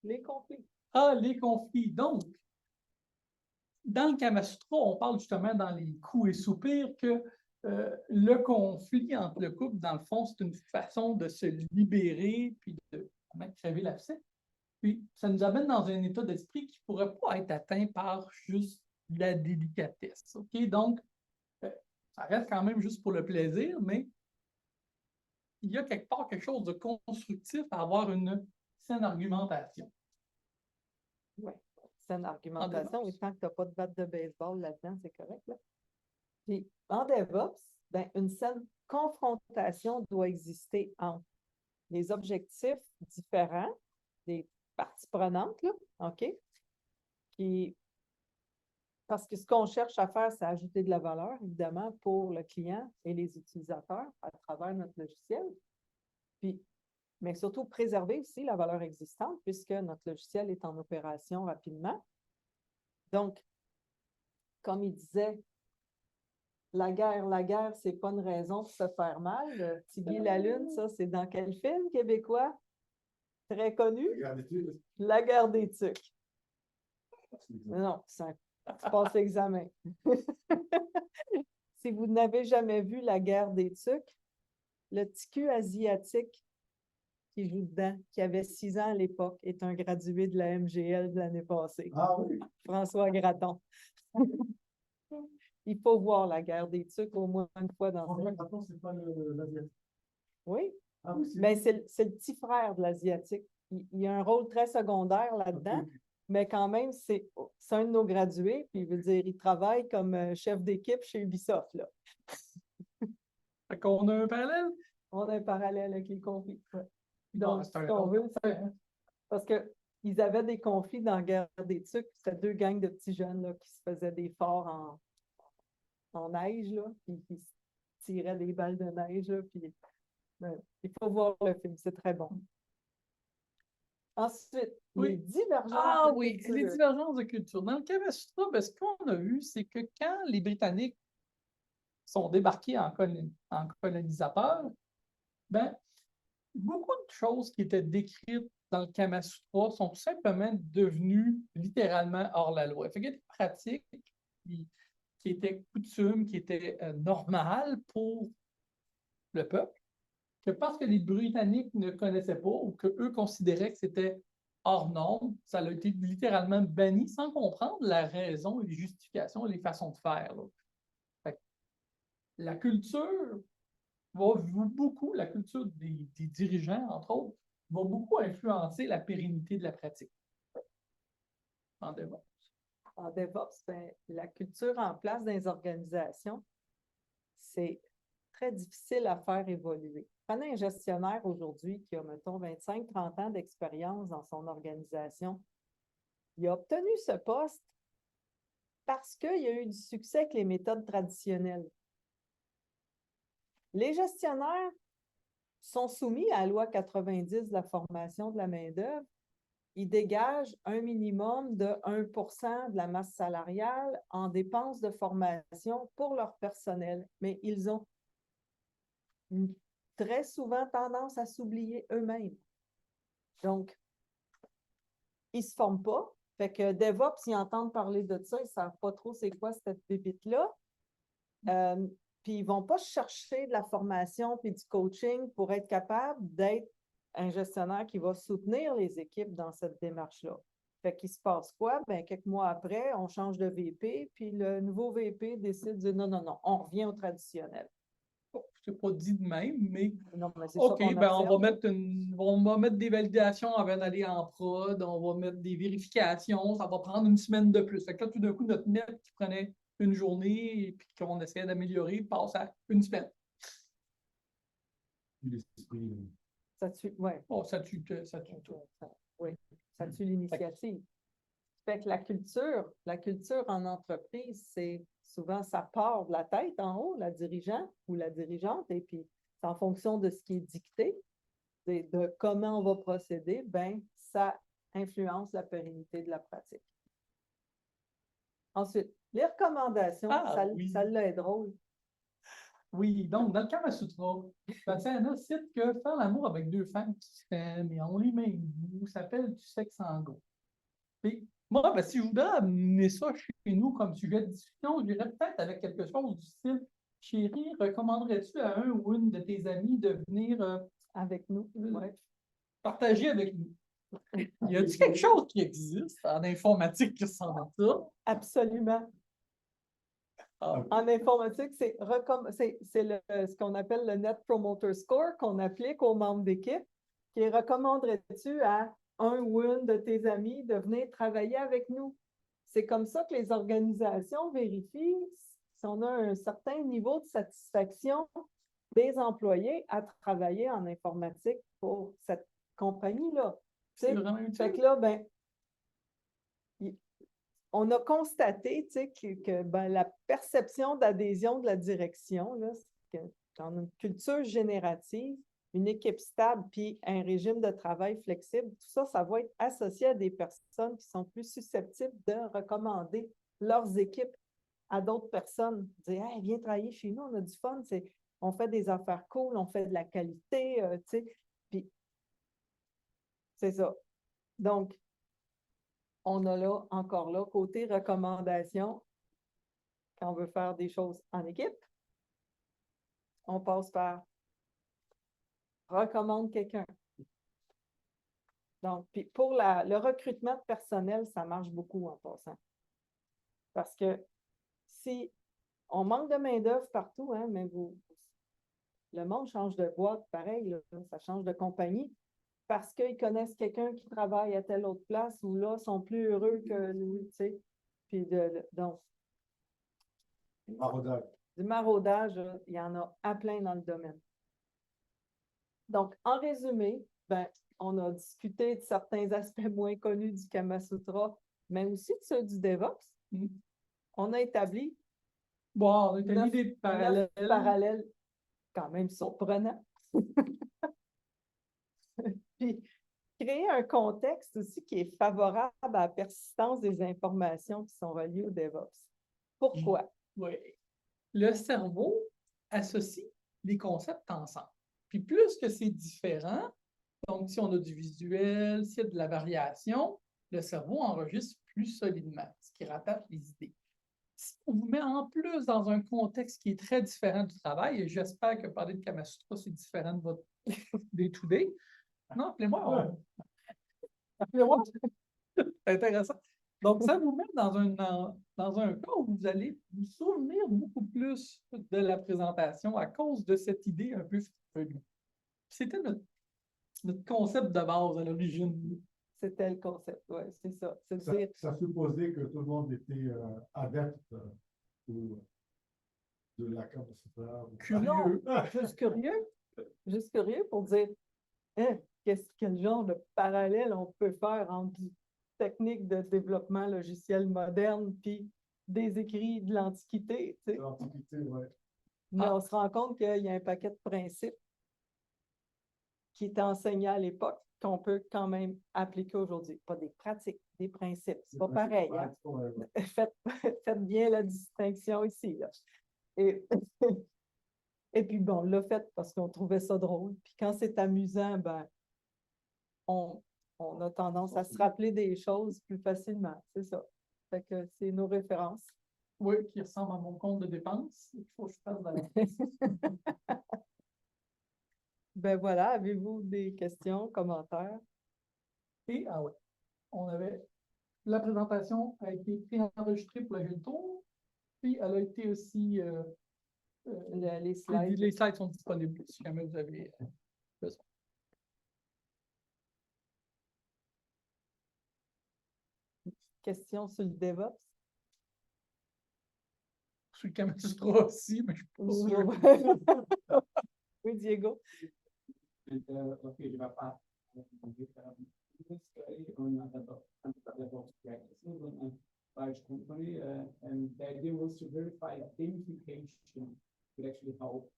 Les conflits. Ah, les conflits. Donc, dans le Kama Sutra, on parle justement dans les coups et soupirs que le conflit entre le couple, dans le fond, c'est une façon de se libérer puis de crever l'abcès. Puis, ça nous amène dans un état d'esprit qui ne pourrait pas être atteint par juste la délicatesse. OK? Donc, ça reste quand même juste pour le plaisir, mais il y a quelque part quelque chose de constructif à avoir une saine argumentation. Oui, saine argumentation. Et tant que tu n'as pas de batte de baseball là-dedans, c'est correct. Là. Puis, en DevOps, ben, une saine confrontation doit exister entre les objectifs différents des parties prenantes, là, OK? Parce que ce qu'on cherche à faire, c'est ajouter de la valeur, évidemment, pour le client et les utilisateurs à travers notre logiciel. Puis, mais surtout préserver aussi la valeur existante puisque notre logiciel est en opération rapidement. Donc, comme il disait, la guerre, c'est pas une raison pour se faire mal. Tigui la Lune, ça, c'est dans quel film québécois? Très connu? La guerre des tucs. Non, tu passes l'examen. Si vous n'avez jamais vu la guerre des tucs, le ticu asiatique qui joue dedans, qui avait 6 ans à l'époque, est un gradué de la MGL de l'année passée. Ah oui. François Gratton. Il faut voir la guerre des tucs au moins une fois dans sa vie. Gratton, c'est pas l'Asiatique. Oui. Ah oui, Mais c'est le petit frère de l'Asiatique. Il a un rôle très secondaire là-dedans, mais quand même, c'est un de nos gradués, puis il veut dire, il travaille comme chef d'équipe chez Ubisoft. Là. Fait qu'on a un parallèle? On a un parallèle avec les conflits. Ouais. Non, Donc, c'est un ce qu'on veut, c'est hein. parce qu'ils avaient des conflits dans la guerre des tucs. C'était 2 gangs de petits jeunes là, qui se faisaient des forts en neige, là, puis qui se tiraient des balles de neige. Là, puis, il faut voir le film, c'est très bon. Ensuite, Oui. les divergences Ah de oui, culture. les divergences de culture. Dans le Kama Sutra, ben, ce qu'on a vu, c'est que quand les Britanniques sont débarqués en colonisateurs, ben, beaucoup de choses qui étaient décrites dans le Kama Sutra sont tout simplement devenues littéralement hors la loi. Il y a des pratiques qui étaient coutumes, qui étaient normales pour le peuple, que parce que les Britanniques ne connaissaient pas ou qu'eux considéraient que c'était hors norme, ça a été littéralement banni sans comprendre la raison, les justifications et les façons de faire. La culture va beaucoup, la culture des dirigeants, entre autres, va beaucoup influencer la pérennité de la pratique. En DevOps. En DevOps, ben, la culture en place dans les organisations, c'est très difficile à faire évoluer. Prenez un gestionnaire aujourd'hui qui a, mettons, 25-30 ans d'expérience dans son organisation. Il a obtenu ce poste parce qu'il y a eu du succès avec les méthodes traditionnelles. Les gestionnaires sont soumis à la loi 90 de la formation de la main-d'œuvre. Ils dégagent un minimum de 1% de la masse salariale en dépenses de formation pour leur personnel, mais ils ont très souvent tendance à s'oublier eux-mêmes. Donc, ils ne se forment pas. Fait que DevOps, ils entendent parler de ça, ils ne savent pas trop c'est quoi cette pépite-là. Puis ils ne vont pas chercher de la formation puis du coaching pour être capable d'être un gestionnaire qui va soutenir les équipes dans cette démarche-là. Fait qu'il se passe quoi? Bien, quelques mois après, on change de VP, puis le nouveau VP décide de non, on revient au traditionnel. Je ne sais pas dit de même, mais non, c'est OK, ça ben on va mettre des validations avant d'aller en prod, on va mettre des vérifications, ça va prendre une semaine de plus. Fait que là, tout d'un coup, notre net qui prenait une journée et puis qu'on essayait d'améliorer passe à une semaine. Ça tue, ouais. Oh, ça tue tout. Oui, ça tue l'initiative. Fait que la culture en entreprise, c'est souvent, ça part de la tête en haut, la dirigeant ou la dirigeante, et puis c'est en fonction de ce qui est dicté, de comment on va procéder, ben ça influence la pérennité de la pratique. Ensuite, les recommandations, Oui. ça l'a drôle. Oui, donc dans le Kama Sutra, Vatsayana cite que faire l'amour avec deux femmes qui s'aiment et ont les mêmes goûts s'appelle du sexe en go. Puis moi, ben, si je voudrais amener ça chez nous comme sujet de discussion, je dirais peut-être avec quelque chose du style Chérie, recommanderais-tu à un ou une de tes amis de venir Avec nous, ouais. partager avec nous? Y a-t-il quelque chose qui existe en informatique qui ressemble à ça? Absolument. Ah, En informatique, c'est ce qu'on appelle le Net Promoter Score qu'on applique aux membres d'équipe, qui est recommanderais-tu à un ou une de tes amis de venir travailler avec nous? C'est comme ça que les organisations vérifient si on a un certain niveau de satisfaction des employés à travailler en informatique pour cette compagnie-là. c'est vraiment utile. Fait que là, ben, on a constaté que la perception d'adhésion de la direction, là, c'est que dans une culture générative, une équipe stable puis un régime de travail flexible, tout ça, ça va être associé à des personnes qui sont plus susceptibles de recommander leurs équipes à d'autres personnes. Dire, hey, viens travailler chez nous, on a du fun, on fait des affaires cool, on fait de la qualité, puis c'est ça. Donc, on a là, encore là, côté recommandation, quand on veut faire des choses en équipe, on passe par recommande quelqu'un. Donc, puis pour le recrutement de personnel, ça marche beaucoup en passant. Parce que si on manque de main-d'œuvre partout, hein, mais le monde change de boîte, pareil, là, ça change de compagnie, parce qu'ils connaissent quelqu'un qui travaille à telle autre place ou là, sont plus heureux que lui, tu sais. Puis donc, Maraudage. du maraudage, il y en a à plein dans le domaine. Donc, en résumé, ben, on a discuté de certains aspects moins connus du Kama Sutra, mais aussi de ceux du DevOps. On a établi Bon, on a établi 9 des parallèles. parallèles quand même surprenants. Puis, créer un contexte aussi qui est favorable à la persistance des informations qui sont reliées au DevOps. Pourquoi? Oui. Le cerveau associe les concepts ensemble. Puis plus que c'est différent, donc si on a du visuel, s'il y a de la variation, le cerveau enregistre plus solidement, ce qui rattache les idées. Si on vous met en plus dans un contexte qui est très différent du travail, et j'espère que parler de Kama Sutra, c'est différent de votre day-to-day. Non, appelez-moi. Appelez-moi. C'est intéressant. Donc, ça vous met dans un cas où vous allez vous souvenir beaucoup plus de la présentation à cause de cette idée un peu farfelue. C'était notre concept de base à l'origine. C'était le concept, oui, c'est ça. Ça supposait que tout le monde était adepte de la Kama Sutra. Curieux. Juste curieux pour dire hein, quel genre de parallèle on peut faire entre techniques de développement logiciel moderne puis des écrits de l'Antiquité. L'Antiquité, oui. Mais on se rend compte qu'il y a un paquet de principes qui étaient enseignés à l'époque qu'on peut quand même appliquer aujourd'hui. Pas des pratiques, des principes. C'est pas pareil. Hein? Faites bien la distinction ici. Là. Et, et puis bon, on l'a fait parce qu'on trouvait ça drôle. Puis quand c'est amusant, ben, on a tendance à se rappeler des choses plus facilement. C'est ça. Fait que c'est nos références. Oui, qui ressemble à mon compte de dépenses. Il faut que je fasse de la Ben voilà, avez-vous des questions, commentaires? Et, oui, la présentation a été préenregistrée pour le jeu de tour, puis elle a été aussi, Les slides. les slides sont disponibles si jamais vous avez besoin. Questions sur le DevOps? Sur le Kama Sutra aussi, mais je ne suis pas sûr. Oui, Diego. Ok, je vais pas this study on DevOps practices in a large company, and the idea was to verify gamification could actually help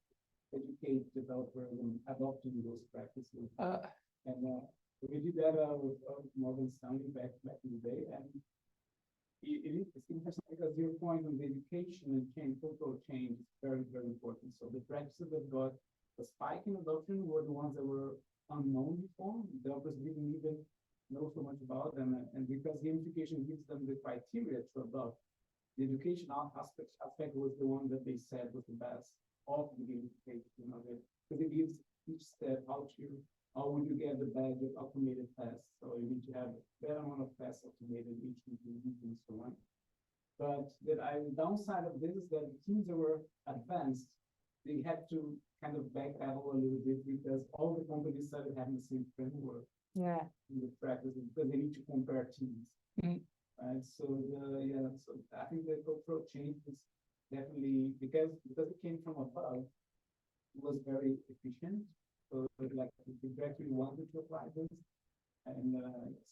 educate developers in adopting those practices. And we did that with Morgan Stanley back in the day, and it's interesting because your point on the education and change, cultural change is very, very important. So the practices that got a spike in adoption were the ones that were unknown before. Developers didn't even know so much about them, and because gamification gives them the criteria to adopt, the educational aspect was the one that they said was the best of the gamification, you know, because it gives each step how would you get the badge of automated tests? So you need to have a better amount of tests automated each week and so on. But the downside of this is that the teams that were advanced, they had to kind of backpedal a little bit because all the companies started having the same framework Yeah. in the practice because they need to compare teams. Right. So so I think the cultural change is definitely because it came from above, it was very efficient. So like the directory wanted to apply this. And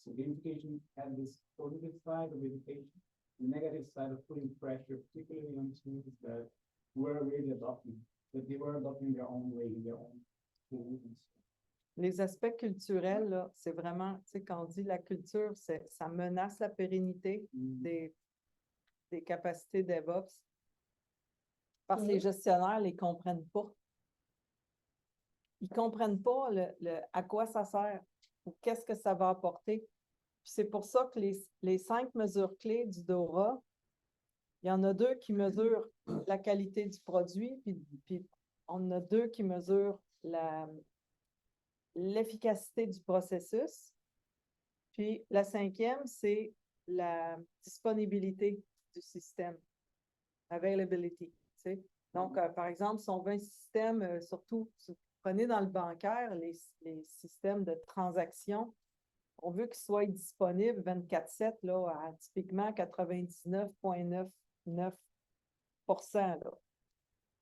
so gamification had this positive side of education, the negative side of putting pressure, particularly on teams that were already adopting, but they were adopting their own way, their own tools. Les aspects culturels, là, c'est vraiment, tu sais, quand on dit la culture, ça menace la pérennité des capacités DevOps parce que les gestionnaires ne les comprennent pas. Ils ne comprennent pas à quoi ça sert ou qu'est-ce que ça va apporter. C'est pour ça que les 5 mesures clés du DORA, il y en a 2 qui mesurent la qualité du produit, puis on a 2 qui mesurent l'efficacité du processus. Puis la 5e, c'est la disponibilité du système, availability. Tu sais. Donc, par exemple, si on veut un système, surtout, si vous prenez dans le bancaire, les systèmes de transaction, on veut qu'ils soient disponibles 24/7 là, à typiquement 99,99%.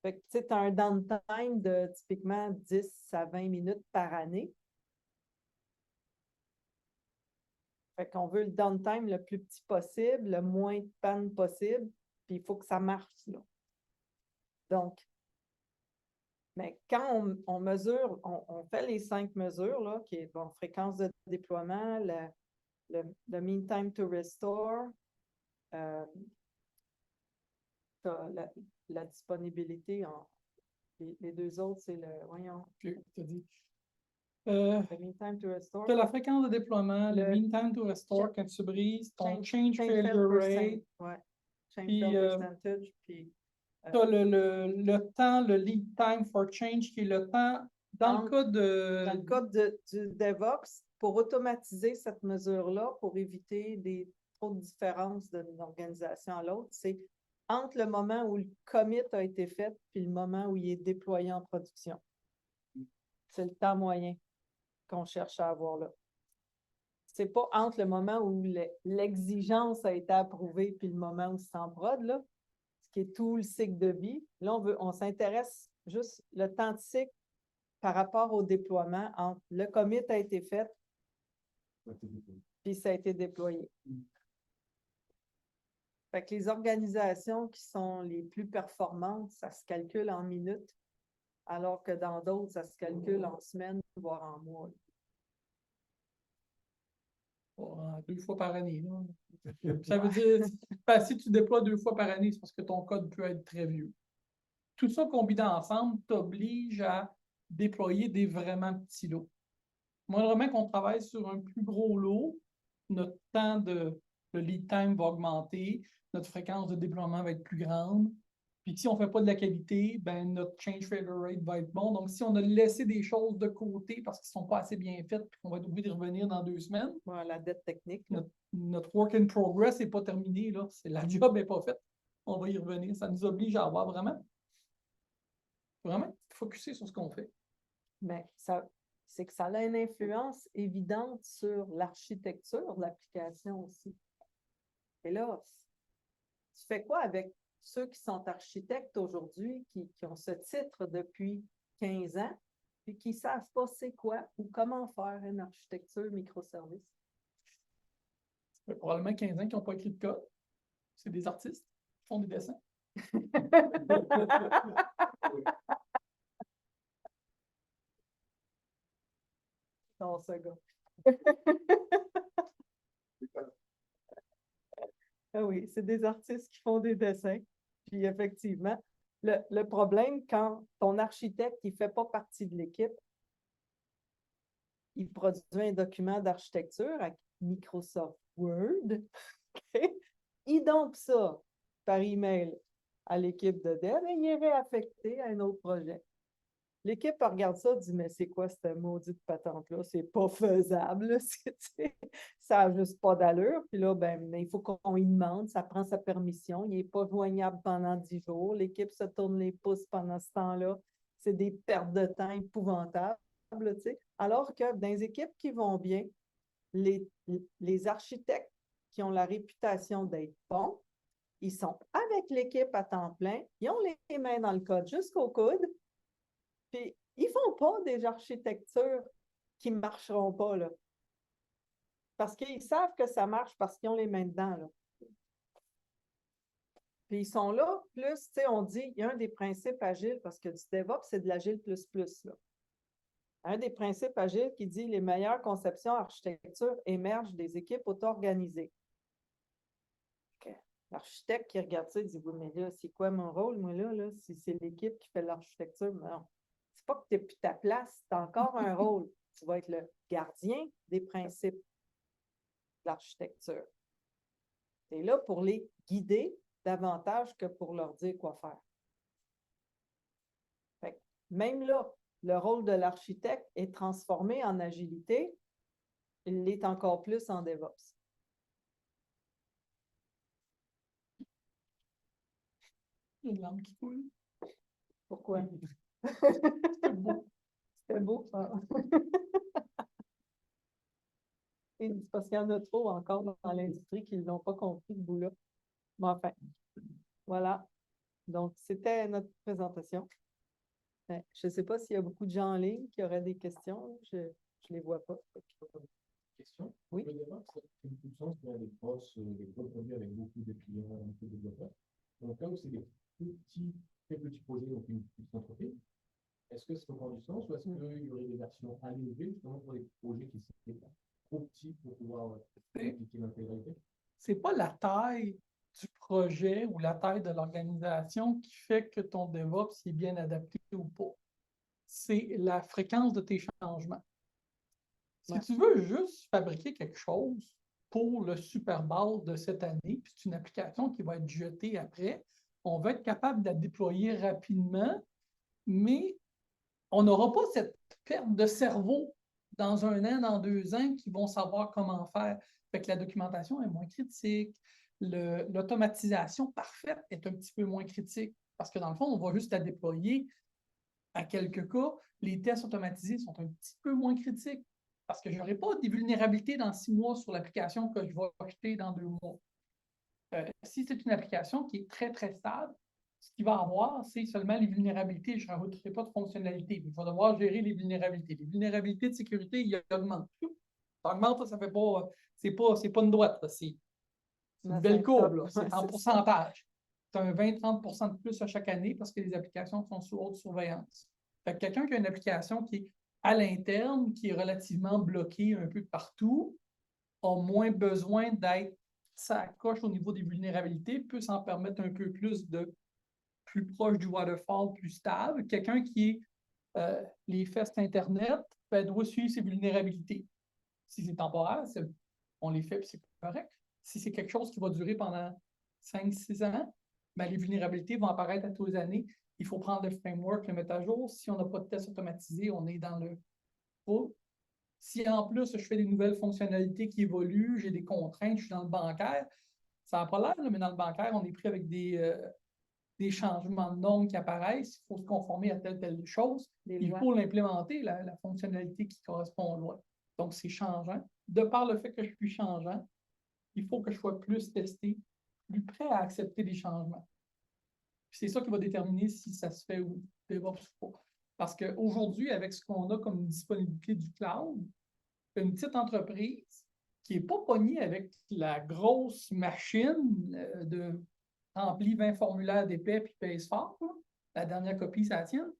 Fait que tu as un downtime de typiquement 10 à 20 minutes par année. Fait qu'on veut le downtime le plus petit possible, le moins de panne possible, puis il faut que ça marche, là. Donc, mais quand on mesure, on fait les 5 mesures, là, qui est bon, fréquence de déploiement, le mean time to restore, la disponibilité, les 2 autres, c'est voyons. Le mean time to restore. Tu as la fréquence de déploiement, le mean time to restore quand tu brises, ton change failure rate. Ouais. Change Puis, failure percentage, puis tu as le temps, le lead time for change, qui est le temps, dans le cas du DevOps, pour automatiser cette mesure-là, pour éviter trop de différences d'une organisation à l'autre, c'est entre le moment où le commit a été fait puis le moment où il est déployé en production. C'est le temps moyen qu'on cherche à avoir là. C'est pas entre le moment où l'exigence a été approuvée puis le moment où c'est en prod, là, ce qui est tout le cycle de vie. Là, on s'intéresse juste le temps de cycle par rapport au déploiement entre le commit a été fait puis ça a été déployé. Fait que les organisations qui sont les plus performantes, ça se calcule en minutes, alors que dans d'autres, ça se calcule en semaines, voire en mois. 2 fois par année. Là. Ça veut dire, si tu déploies 2 fois par année, c'est parce que ton code peut être très vieux. Tout ça combiné ensemble t'oblige à déployer des vraiment petits lots. Moindrement qu'on travaille sur un plus gros lot, notre temps le lead time va augmenter, notre fréquence de déploiement va être plus grande. Puis si on ne fait pas de la qualité, ben notre change failure rate va être bon. Donc, si on a laissé des choses de côté parce qu'ils ne sont pas assez bien faites puis qu'on va être obligé de revenir dans 2 semaines, la dette technique. Notre work in progress n'est pas terminé. Là. La job n'est pas faite. On va y revenir. Ça nous oblige à avoir vraiment focusé sur ce qu'on fait. Mais c'est que ça a une influence évidente sur l'architecture de l'application aussi. Et là, tu fais quoi avec ceux qui sont architectes aujourd'hui, qui ont ce titre depuis 15 ans, puis qui ne savent pas c'est quoi ou comment faire une architecture microservice. Ça fait probablement 15 ans qu'ils n'ont pas écrit de code. C'est des artistes qui font des dessins. Non, ce gars. Ah oui, c'est des artistes qui font des dessins. Puis effectivement, le problème, quand ton architecte ne fait pas partie de l'équipe, il produit un document d'architecture avec Microsoft Word, ok? Il dompe ça par email à l'équipe de dev et il est réaffecté à un autre projet. L'équipe regarde ça et dit, mais c'est quoi cette maudite patente-là? C'est pas faisable. Ça n'a juste pas d'allure. Puis là, ben, il faut qu'on y demande, ça prend sa permission. Il n'est pas joignable pendant 10 jours. L'équipe se tourne les pouces pendant ce temps-là. C'est des pertes de temps épouvantables. Alors que dans les équipes qui vont bien, les architectes qui ont la réputation d'être bons, ils sont avec l'équipe à temps plein, ils ont les mains dans le code jusqu'au coude, puis ils ne font pas des architectures qui ne marcheront pas, là. Parce qu'ils savent que ça marche parce qu'ils ont les mains dedans, là. Puis ils sont là, plus, tu sais, on dit, il y a un des principes agiles, parce que du DevOps, c'est de l'agile plus, là. Un des principes agiles qui dit les meilleures conceptions architecture émergent des équipes auto-organisées. Okay. L'architecte qui regarde ça, il dit, oui, mais là, c'est quoi mon rôle, moi, là, si c'est l'équipe qui fait l'architecture? Non. C'est pas que tu n'es plus ta place, tu as encore un rôle. Tu vas être le gardien des principes de l'architecture. Tu es là pour les guider davantage que pour leur dire quoi faire. Fait que même là, le rôle de l'architecte est transformé en agilité, il l'est encore plus en DevOps. Il y a une larme qui coule. Pourquoi? C'est beau. C'était beau, ça. Et c'est parce qu'il y en a trop encore dans l'industrie qui ne l'ont pas compris, ce bout-là. Mais enfin, voilà. Donc, c'était notre présentation. Je ne sais pas s'il y a beaucoup de gens en ligne qui auraient des questions. Je ne les vois pas. Question. Oui. Le DevOps, c'est une puissance pour des grosses, des gros projets avec beaucoup de clients, beaucoup de développeurs. Donc, là où c'est des très petits projets, donc une petite entreprise, est-ce que ça prend du sens ou est-ce qu'il y aurait des versions allégées justement pour les projets qui seraient trop petits pour pouvoir appliquer l'intégralité? C'est pas la taille du projet ou la taille de l'organisation qui fait que ton DevOps est bien adapté ou pas. C'est la fréquence de tes changements. Si tu veux juste fabriquer quelque chose pour le Super Bowl de cette année, puis c'est une application qui va être jetée après, on va être capable de la déployer rapidement, mais on n'aura pas cette perte de cerveau dans 1 an, dans 2 ans, qui vont savoir comment faire. Fait que la documentation est moins critique. L'automatisation parfaite est un petit peu moins critique parce que dans le fond, on va juste la déployer à quelques cas. Les tests automatisés sont un petit peu moins critiques parce que je n'aurai pas des vulnérabilités dans 6 mois sur l'application que je vais acheter dans 2 mois. Si c'est une application qui est très, très stable, ce qu'il va avoir, c'est seulement les vulnérabilités. Je ne rajouterai pas de fonctionnalités. Il va devoir gérer les vulnérabilités. Les vulnérabilités de sécurité, ils augmentent. Ça augmente, ça fait pas. C'est pas une droite, c'est une belle courbe, c'est en pourcentage. C'est un 20-30% de plus à chaque année parce que les applications sont sous haute surveillance. Fait que quelqu'un qui a une application qui est à l'interne, qui est relativement bloquée un peu partout, a moins besoin d'être sa coche au niveau des vulnérabilités, peut s'en permettre un peu plus proche du waterfall, plus stable. Quelqu'un qui est les fesses Internet, ben, doit suivre ses vulnérabilités. Si c'est temporaire, on les fait et c'est correct. Si c'est quelque chose qui va durer pendant 5-6 ans, ben, les vulnérabilités vont apparaître à tous les années. Il faut prendre le framework, le mettre à jour. Si on n'a pas de test automatisé, on est dans le trou. Si en plus, je fais des nouvelles fonctionnalités qui évoluent, j'ai des contraintes, je suis dans le bancaire, ça n'a pas l'air, mais dans le bancaire, on est pris avec des changements de normes qui apparaissent, il faut se conformer à telle chose, il faut l'implémenter, la fonctionnalité qui correspond aux lois. Donc, c'est changeant. De par le fait que je suis changeant, il faut que je sois plus testé, plus prêt à accepter les changements. C'est ça qui va déterminer si ça se fait ou DevOps ou pas. Parce qu'aujourd'hui, avec ce qu'on a comme disponibilité du cloud, une petite entreprise qui n'est pas pognée avec la grosse machine de remplir 20 formulaires d'épais puis paye fort, là. La dernière copie, ça tienne.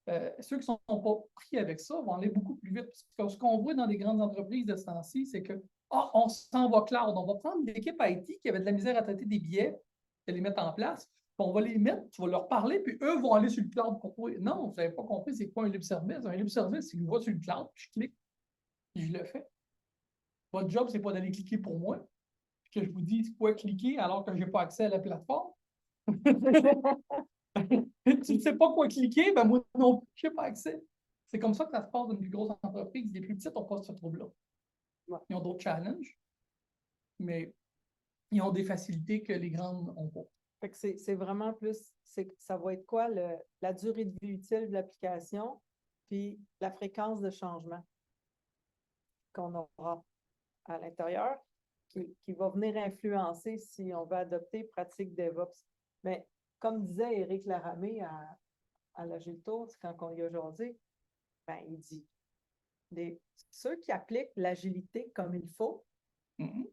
Ceux qui ne sont pas pris avec ça vont aller beaucoup plus vite. Parce que ce qu'on voit dans les grandes entreprises de ce temps-ci, c'est que on s'en va cloud. On va prendre l'équipe IT qui avait de la misère à traiter des billets et les mettre en place. Puis on va les mettre, tu vas leur parler, puis eux vont aller sur le cloud pour toi. Non, vous n'avez pas compris, c'est quoi un libre service? Un libre service, c'est que je vais sur le cloud, puis je clique, puis je le fais. Votre job, ce n'est pas d'aller cliquer pour moi, puis que je vous dis quoi cliquer alors que je n'ai pas accès à la plateforme. Tu ne sais pas quoi cliquer, ben moi non plus, je n'ai pas accès. C'est comme ça que ça se passe dans une plus grosse entreprise. Les plus petites n'ont pas ce trouble-là. Ouais. Ils ont d'autres challenges, mais ils ont des facilités que les grandes n'ont pas. Fait que c'est vraiment plus, ça va être quoi la durée de vie utile de l'application, puis la fréquence de changement qu'on aura à l'intérieur, qui va venir influencer si on va adopter pratique DevOps. Mais comme disait Éric Laramé à l'Agilto, quand on y a jasé, ben, il dit ceux qui appliquent l'agilité comme il faut, Mhm.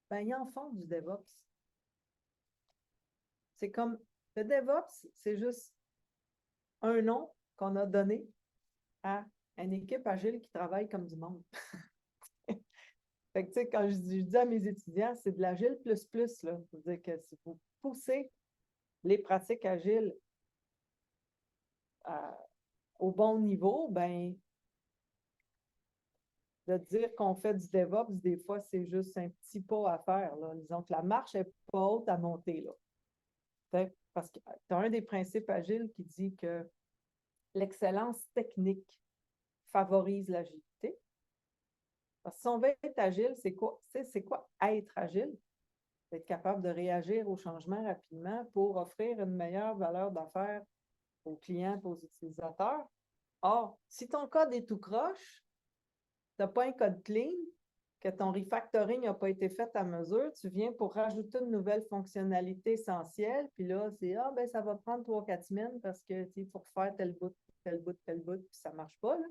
ben, ils en font du DevOps. C'est comme le DevOps, c'est juste un nom qu'on a donné à une équipe agile qui travaille comme du monde. Fait que, tu sais, quand je dis à mes étudiants, c'est de l'agile plus, là. C'est-à-dire que si vous poussez les pratiques agiles au bon niveau, ben, de dire qu'on fait du DevOps, des fois, c'est juste un petit pas à faire, là. Disons que la marche n'est pas haute à monter, là. Parce que tu as un des principes agiles qui dit que l'excellence technique favorise l'agilité. Parce que si on veut être agile, c'est quoi être agile? C'est être capable de réagir aux changements rapidement pour offrir une meilleure valeur d'affaires aux clients et aux utilisateurs. Or, si ton code est tout croche, tu n'as pas un code clean, que ton refactoring n'a pas été fait à mesure, tu viens pour rajouter une nouvelle fonctionnalité essentielle, puis là, c'est ben ça va prendre 3-4 semaines parce que il faut refaire tel bout, puis ça ne marche pas, là.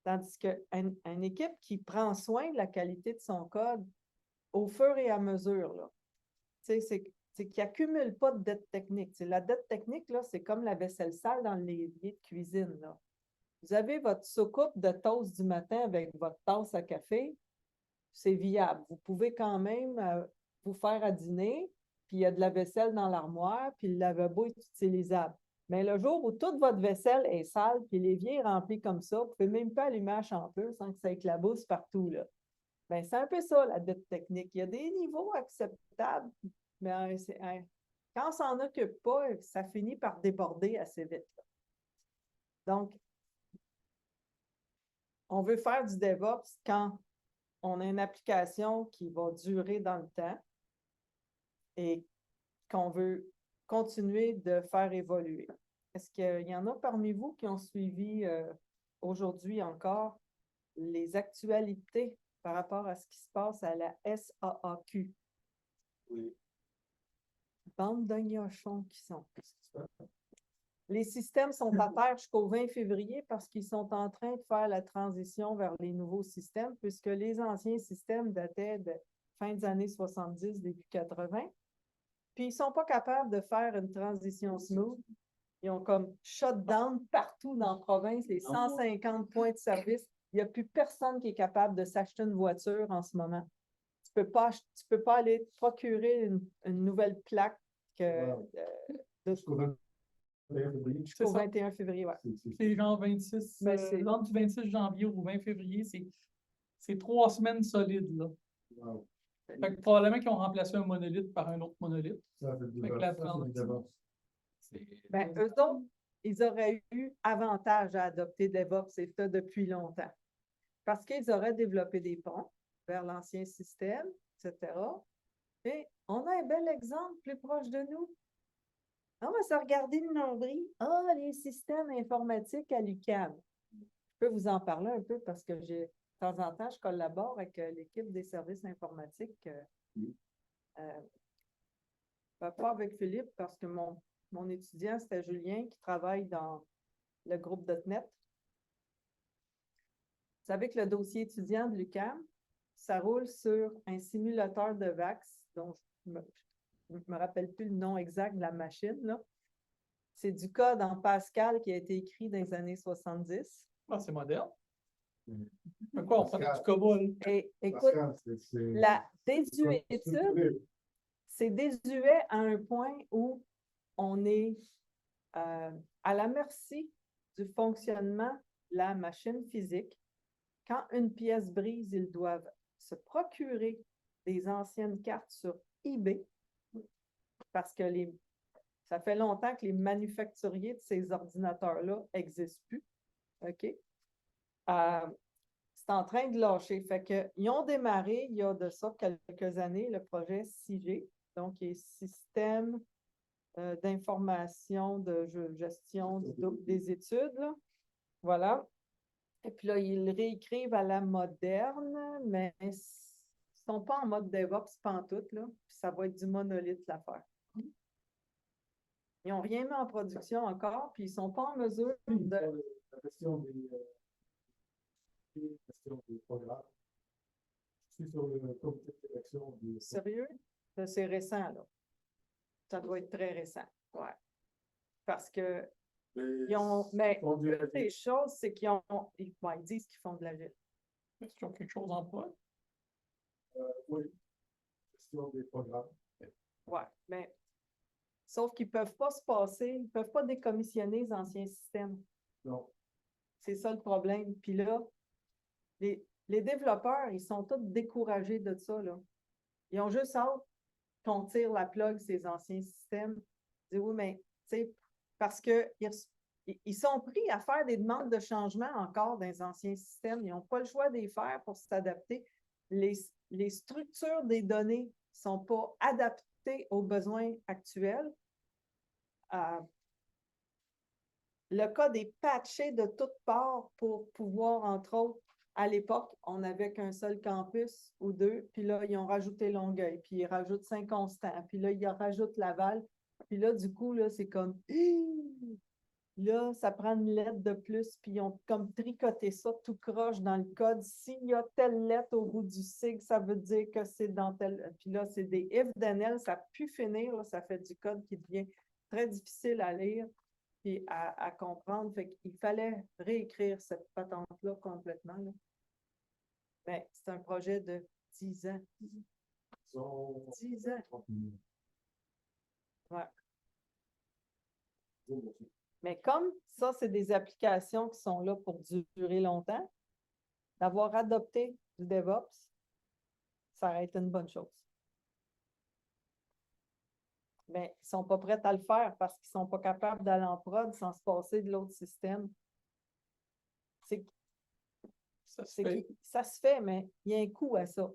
Tandis qu'une équipe qui prend soin de la qualité de son code au fur et à mesure, là, c'est qui n'accumule pas de dette technique. La dette technique, là, c'est comme la vaisselle sale dans l'évier de cuisine, là. Vous avez votre soucoupe de toast du matin avec votre tasse à café, c'est viable. Vous pouvez quand même vous faire à dîner, puis il y a de la vaisselle dans l'armoire, puis le lavabo est utilisable. Mais le jour où toute votre vaisselle est sale, puis l'évier est rempli comme ça, vous ne pouvez même pas allumer la champeuse sans que ça éclabousse partout, là. Bien, c'est un peu ça, la dette technique. Il y a des niveaux acceptables, mais quand on s'en occupe pas, ça finit par déborder assez vite, là. Donc, on veut faire du DevOps quand on a une application qui va durer dans le temps et qu'on veut continuer de faire évoluer. Est-ce qu'il y en a parmi vous qui ont suivi aujourd'hui encore les actualités par rapport à ce qui se passe à la SAAQ? Oui. Bande de gnochons qui sont. Les systèmes sont à terre jusqu'au 20 février parce qu'ils sont en train de faire la transition vers les nouveaux systèmes, puisque les anciens systèmes dataient de fin des années 70, début 80. Puis ils ne sont pas capables de faire une transition smooth. Ils ont comme shutdown partout dans la province, les 150 points de service. Il n'y a plus personne qui est capable de s'acheter une voiture en ce moment. Tu peux pas aller procurer une nouvelle plaque jusqu'au 21 février. Ouais. C'est genre 26, entre du 26 janvier au 20 février, c'est 3 semaines solides, là. Wow. Fait que probablement qu'ils ont remplacé un monolithe par un autre monolithe. Ben, eux autres, ils auraient eu avantage à adopter DevOps et ça depuis longtemps. Parce qu'ils auraient développé des ponts vers l'ancien système, etc. Et on a un bel exemple plus proche de nous. On va se regarder le nombril. Les systèmes informatiques à l'UQAM. Je peux vous en parler un peu parce que de temps en temps, je collabore avec l'équipe des services informatiques. Pas avec Philippe parce que mon étudiant, c'était Julien, qui travaille dans le groupe .NET. Vous savez que le dossier étudiant de l'UQAM, ça roule sur un simulateur de VAX, dont je ne me rappelle plus le nom exact de la machine, là. C'est du code en Pascal qui a été écrit dans les années 70. Ah, c'est moderne. Mm. Mais quoi, on prenait du COBOL? Et écoute, Pascal, c'est- la c'est désuétude, structuré. c'est désuet à un point où on est à la merci du fonctionnement de la machine physique. Quand une pièce brise, ils doivent se procurer des anciennes cartes sur eBay parce que ça fait longtemps que les manufacturiers de ces ordinateurs-là n'existent plus. OK? C'est en train de lâcher. Fait que, ils ont démarré il y a de ça quelques années le projet SIG, donc qui est Système d'information de gestion des études. Là. Voilà. Et puis là, ils réécrivent à la moderne, mais ils ne sont pas en mode DevOps pantoute, là. Puis ça va être du monolithe l'affaire. Ils n'ont rien mis en production encore, puis ils ne sont pas en mesure de. La question des programmes. Je suis sur le comité de sélection du. Sérieux? Ça, c'est récent, là. Ça doit être très récent. Ouais. Parce que ils ont. Mais On dirait une des choses, c'est qu'ils ont. Ils disent qu'ils font de l'agile. Est-ce qu'ils ont quelque chose en prod? Oui. Question des programmes. Ouais. Mais sauf qu'ils ne peuvent pas se passer, ils ne peuvent pas décommissionner les anciens systèmes. Non. C'est ça le problème. Puis là, les développeurs, ils sont tous découragés de ça, là. Ils ont juste hâte qu'on tire la plug ces anciens systèmes. Ils disent, oui, mais, tu sais, parce qu'ils sont pris à faire des demandes de changement encore dans les anciens systèmes. Ils n'ont pas le choix de les faire pour s'adapter. Les structures des données ne sont pas adaptées aux besoins actuels. Le code est patché de toutes parts pour pouvoir, entre autres, à l'époque, on n'avait qu'un seul campus ou deux, puis là, ils ont rajouté Longueuil, puis ils rajoutent Saint-Constant, puis là, ils rajoutent Laval, puis là, du coup, là, c'est comme, là, ça prend une lettre de plus, puis ils ont comme tricoté ça tout croche dans le code. S'il y a telle lettre au bout du SIG, ça veut dire que c'est dans tel... Puis là, c'est des if then ça a pu finir, là, ça fait du code qui devient très difficile à lire puis à comprendre. Fait qu'il fallait réécrire cette patente-là complètement. Là. Ben, c'est un projet de 10 ans. 10 ans. Ouais. Mais comme ça, c'est des applications qui sont là pour durer longtemps, d'avoir adopté du DevOps, ça aurait été une bonne chose. Mais ils ne sont pas prêts à le faire parce qu'ils ne sont pas capables d'aller en prod sans se passer de l'autre système. Ça se fait. Ça se fait, mais il y a un coût à ça.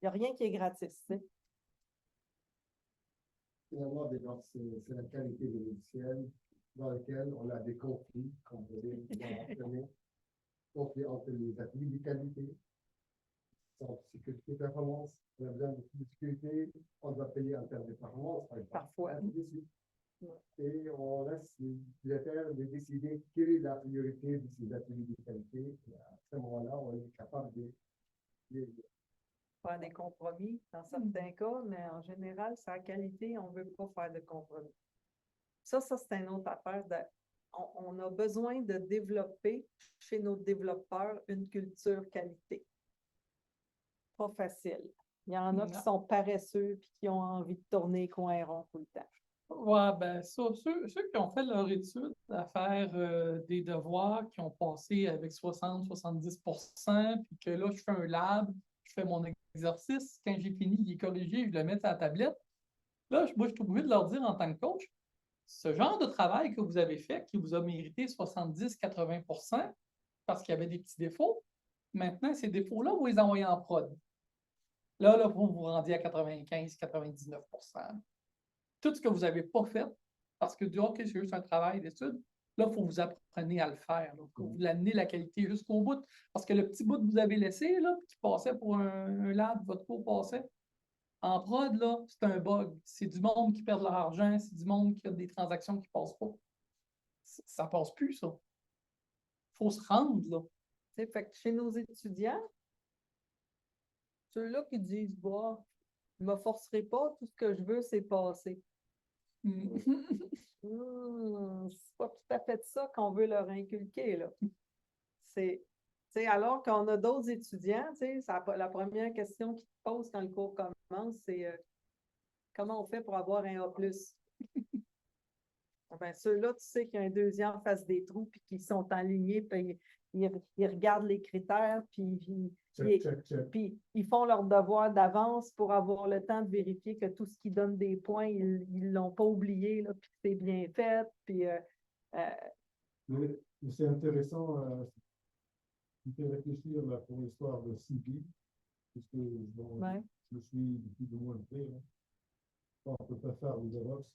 Il n'y a rien qui est gratis. Tu sais. Finalement, c'est la qualité des logiciels dans lequel on a des conflits, comme vous avez mentionné, conflits entre les attributs de qualité, entre sécurité et performance. On a besoin de plus de sécurité, on doit payer en termes de performance, par exemple. Parfois. Et on laisse l'utilisateur de décider quelle est la priorité de ces attributs de qualité. Et à ce moment-là, on est capable de faire des compromis dans certains cas, mais en général, c'est la qualité, on ne veut pas faire de compromis. Ça c'est une autre affaire. On a besoin de développer chez nos développeurs une culture qualité. Pas facile. Il y en a qui sont paresseux et qui ont envie de tourner coin rond tout le temps. Ouais, ben ça, ceux qui ont fait leur étude à faire des devoirs, qui ont passé avec 60-70%, puis que là, je fais un lab, je fais mon exercice, quand j'ai fini, il est corrigé, je le mets à la tablette. Là, moi, je suis obligé de leur dire en tant que coach, ce genre de travail que vous avez fait, qui vous a mérité 70-80%, parce qu'il y avait des petits défauts, maintenant, ces défauts-là, vous les envoyez en prod. Là, vous vous rendez à 95-99%. Tout ce que vous n'avez pas fait, parce que OK, c'est juste un travail d'étude, là, il faut que vous appreniez à le faire. Il faut que vous amenez la qualité jusqu'au bout. Parce que le petit bout que vous avez laissé, là, qui passait pour un lab, votre cours passait, En prod, là, c'est un bug. C'est du monde qui perd de leur argent, c'est du monde qui a des transactions qui passent pas. Ça passe plus, ça. Faut se rendre, là. Tu sais, fait que chez nos étudiants, ceux-là qui disent, bah, je me forcerai pas, tout ce que je veux, c'est passer. C'est pas tout à fait ça qu'on veut leur inculquer, là. C'est, tu sais, alors qu'on a d'autres étudiants, tu sais, la première question qu'ils te posent quand le cours commence, c'est comment on fait pour avoir un A+. Ben, ceux-là, tu sais qu'il y a un deuxième en face des trous, puis qu'ils sont alignés, puis ils regardent les critères, puis ils font leur devoir d'avance pour avoir le temps de vérifier que tout ce qui donne des points, ils ne l'ont pas oublié, là, puis que c'est bien fait. Puis, Mais c'est intéressant, il fait réfléchir là, pour l'histoire de CB, puisque bon, ouais. je suis depuis de moins près. On ne peut pas faire le DevOps.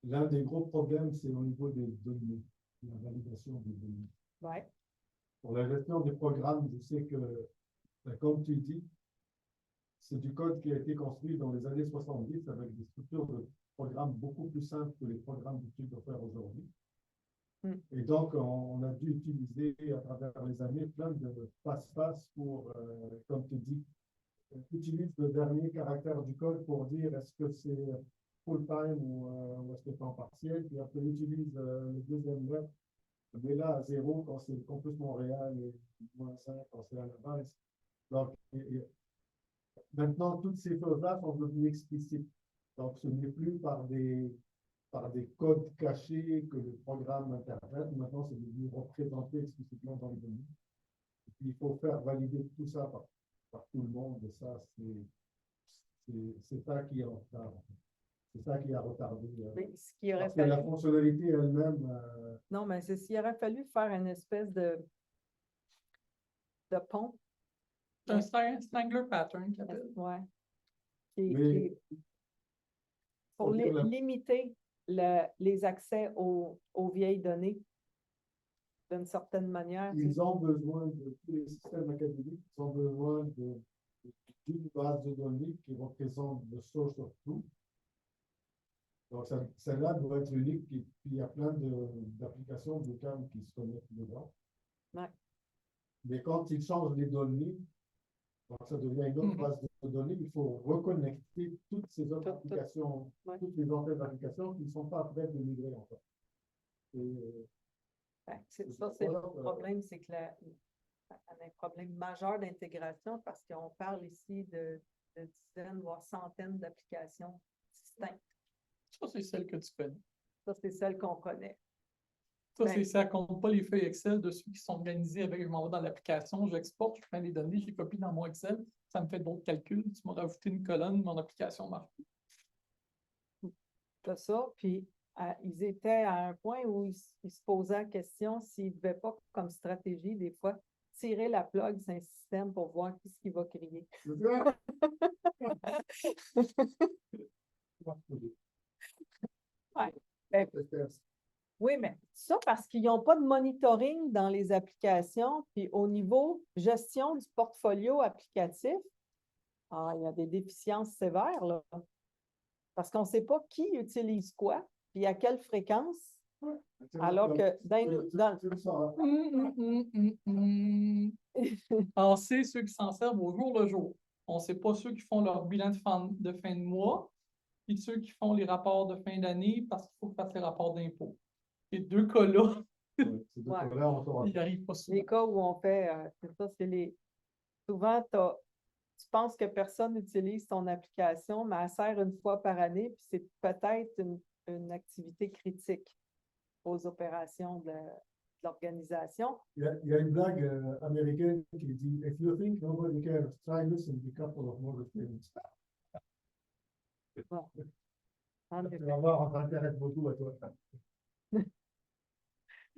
L'un des gros problèmes, c'est au niveau des données, la validation des données. Ouais. Pour la gestion des programmes, je sais que, comme tu dis, c'est du code qui a été construit dans les années 70 avec des structures de programmes beaucoup plus simples que les programmes d'études offerts aujourd'hui. Et donc, on a dû utiliser à travers les années plein de passe-passe pour, comme tu dis, utilise le dernier caractère du code pour dire est-ce que c'est full-time ou est-ce que c'est temps partiel, puis après utilise le deuxième lettre, mais là à 0 quand c'est campus Montréal et -5 quand c'est à la base. Donc, maintenant, toutes ces choses-là sont devenues explicites. Donc, ce n'est plus par des codes cachés que le programme interprète. Maintenant, c'est devenu représenté explicitement dans les données. Et puis, il faut faire valider tout ça par tout le monde. Et ça, c'est ça qui est en retard. C'est ça qui a retardé. Mais ce qui aurait Parce que la fallu. fonctionnalité elle-même. Non, mais c'est s'il aurait fallu faire une espèce de pont. C'est un Strangler pattern qu'il appelle. Ouais. Mais- Pour limiter les accès aux vieilles données d'une certaine manière. Ils ont besoin de tous les systèmes académiques, ils ont besoin d'une base de données qui représente le source of truth. Donc, celle-là doit être unique, et puis il y a plein d'applications de CAM qui se connectent dedans. Ouais. Mais quand ils changent les données, donc ça devient une autre base de données, il faut reconnecter toutes ces autres applications, ouais. toutes les anciennes applications qui ne sont pas prêtes de migrer en fait. Ça, c'est le problème, c'est que un problème majeur d'intégration parce qu'on parle ici de dizaines, voire centaines d'applications distinctes. Ça, c'est celle que tu connais. Ça, c'est celle qu'on connaît. Ça, Ben, ça compte pas les feuilles Excel de ceux qui sont organisés avec, je m'en vais dans l'application, j'exporte, je prends les données, je les copie dans mon Excel, ça me fait d'autres calculs, tu m'as rajouté une colonne, mon application marche. C'est ça, puis ils étaient à un point où ils se posaient la question s'ils ne devaient pas, comme stratégie, des fois, tirer la plug sur un système pour voir qui ce qui va crier. Ouais. Ben, oui, mais ça parce qu'ils n'ont pas de monitoring dans les applications, puis au niveau gestion du portfolio applicatif, il y a des déficiences sévères, là. Parce qu'on ne sait pas qui utilise quoi, puis à quelle fréquence. Alors que On sait ceux qui s'en servent au jour le jour. On ne sait pas ceux qui font leur bilan de fin de mois, et ceux qui font les rapports de fin d'année parce qu'il faut faire les rapports d'impôts. Ces deux cas-là, ils n'arrivent pas souvent. Les cas où on fait, c'est ça, c'est souvent, tu penses que personne n'utilise ton application, mais elle sert une fois par année, puis c'est peut-être une activité critique aux opérations de l'organisation. Il y a une blague américaine qui dit If you think nobody cares, try listen to a couple of more things. Bon. Tu vas voir, on t'intéresse beaucoup à toi.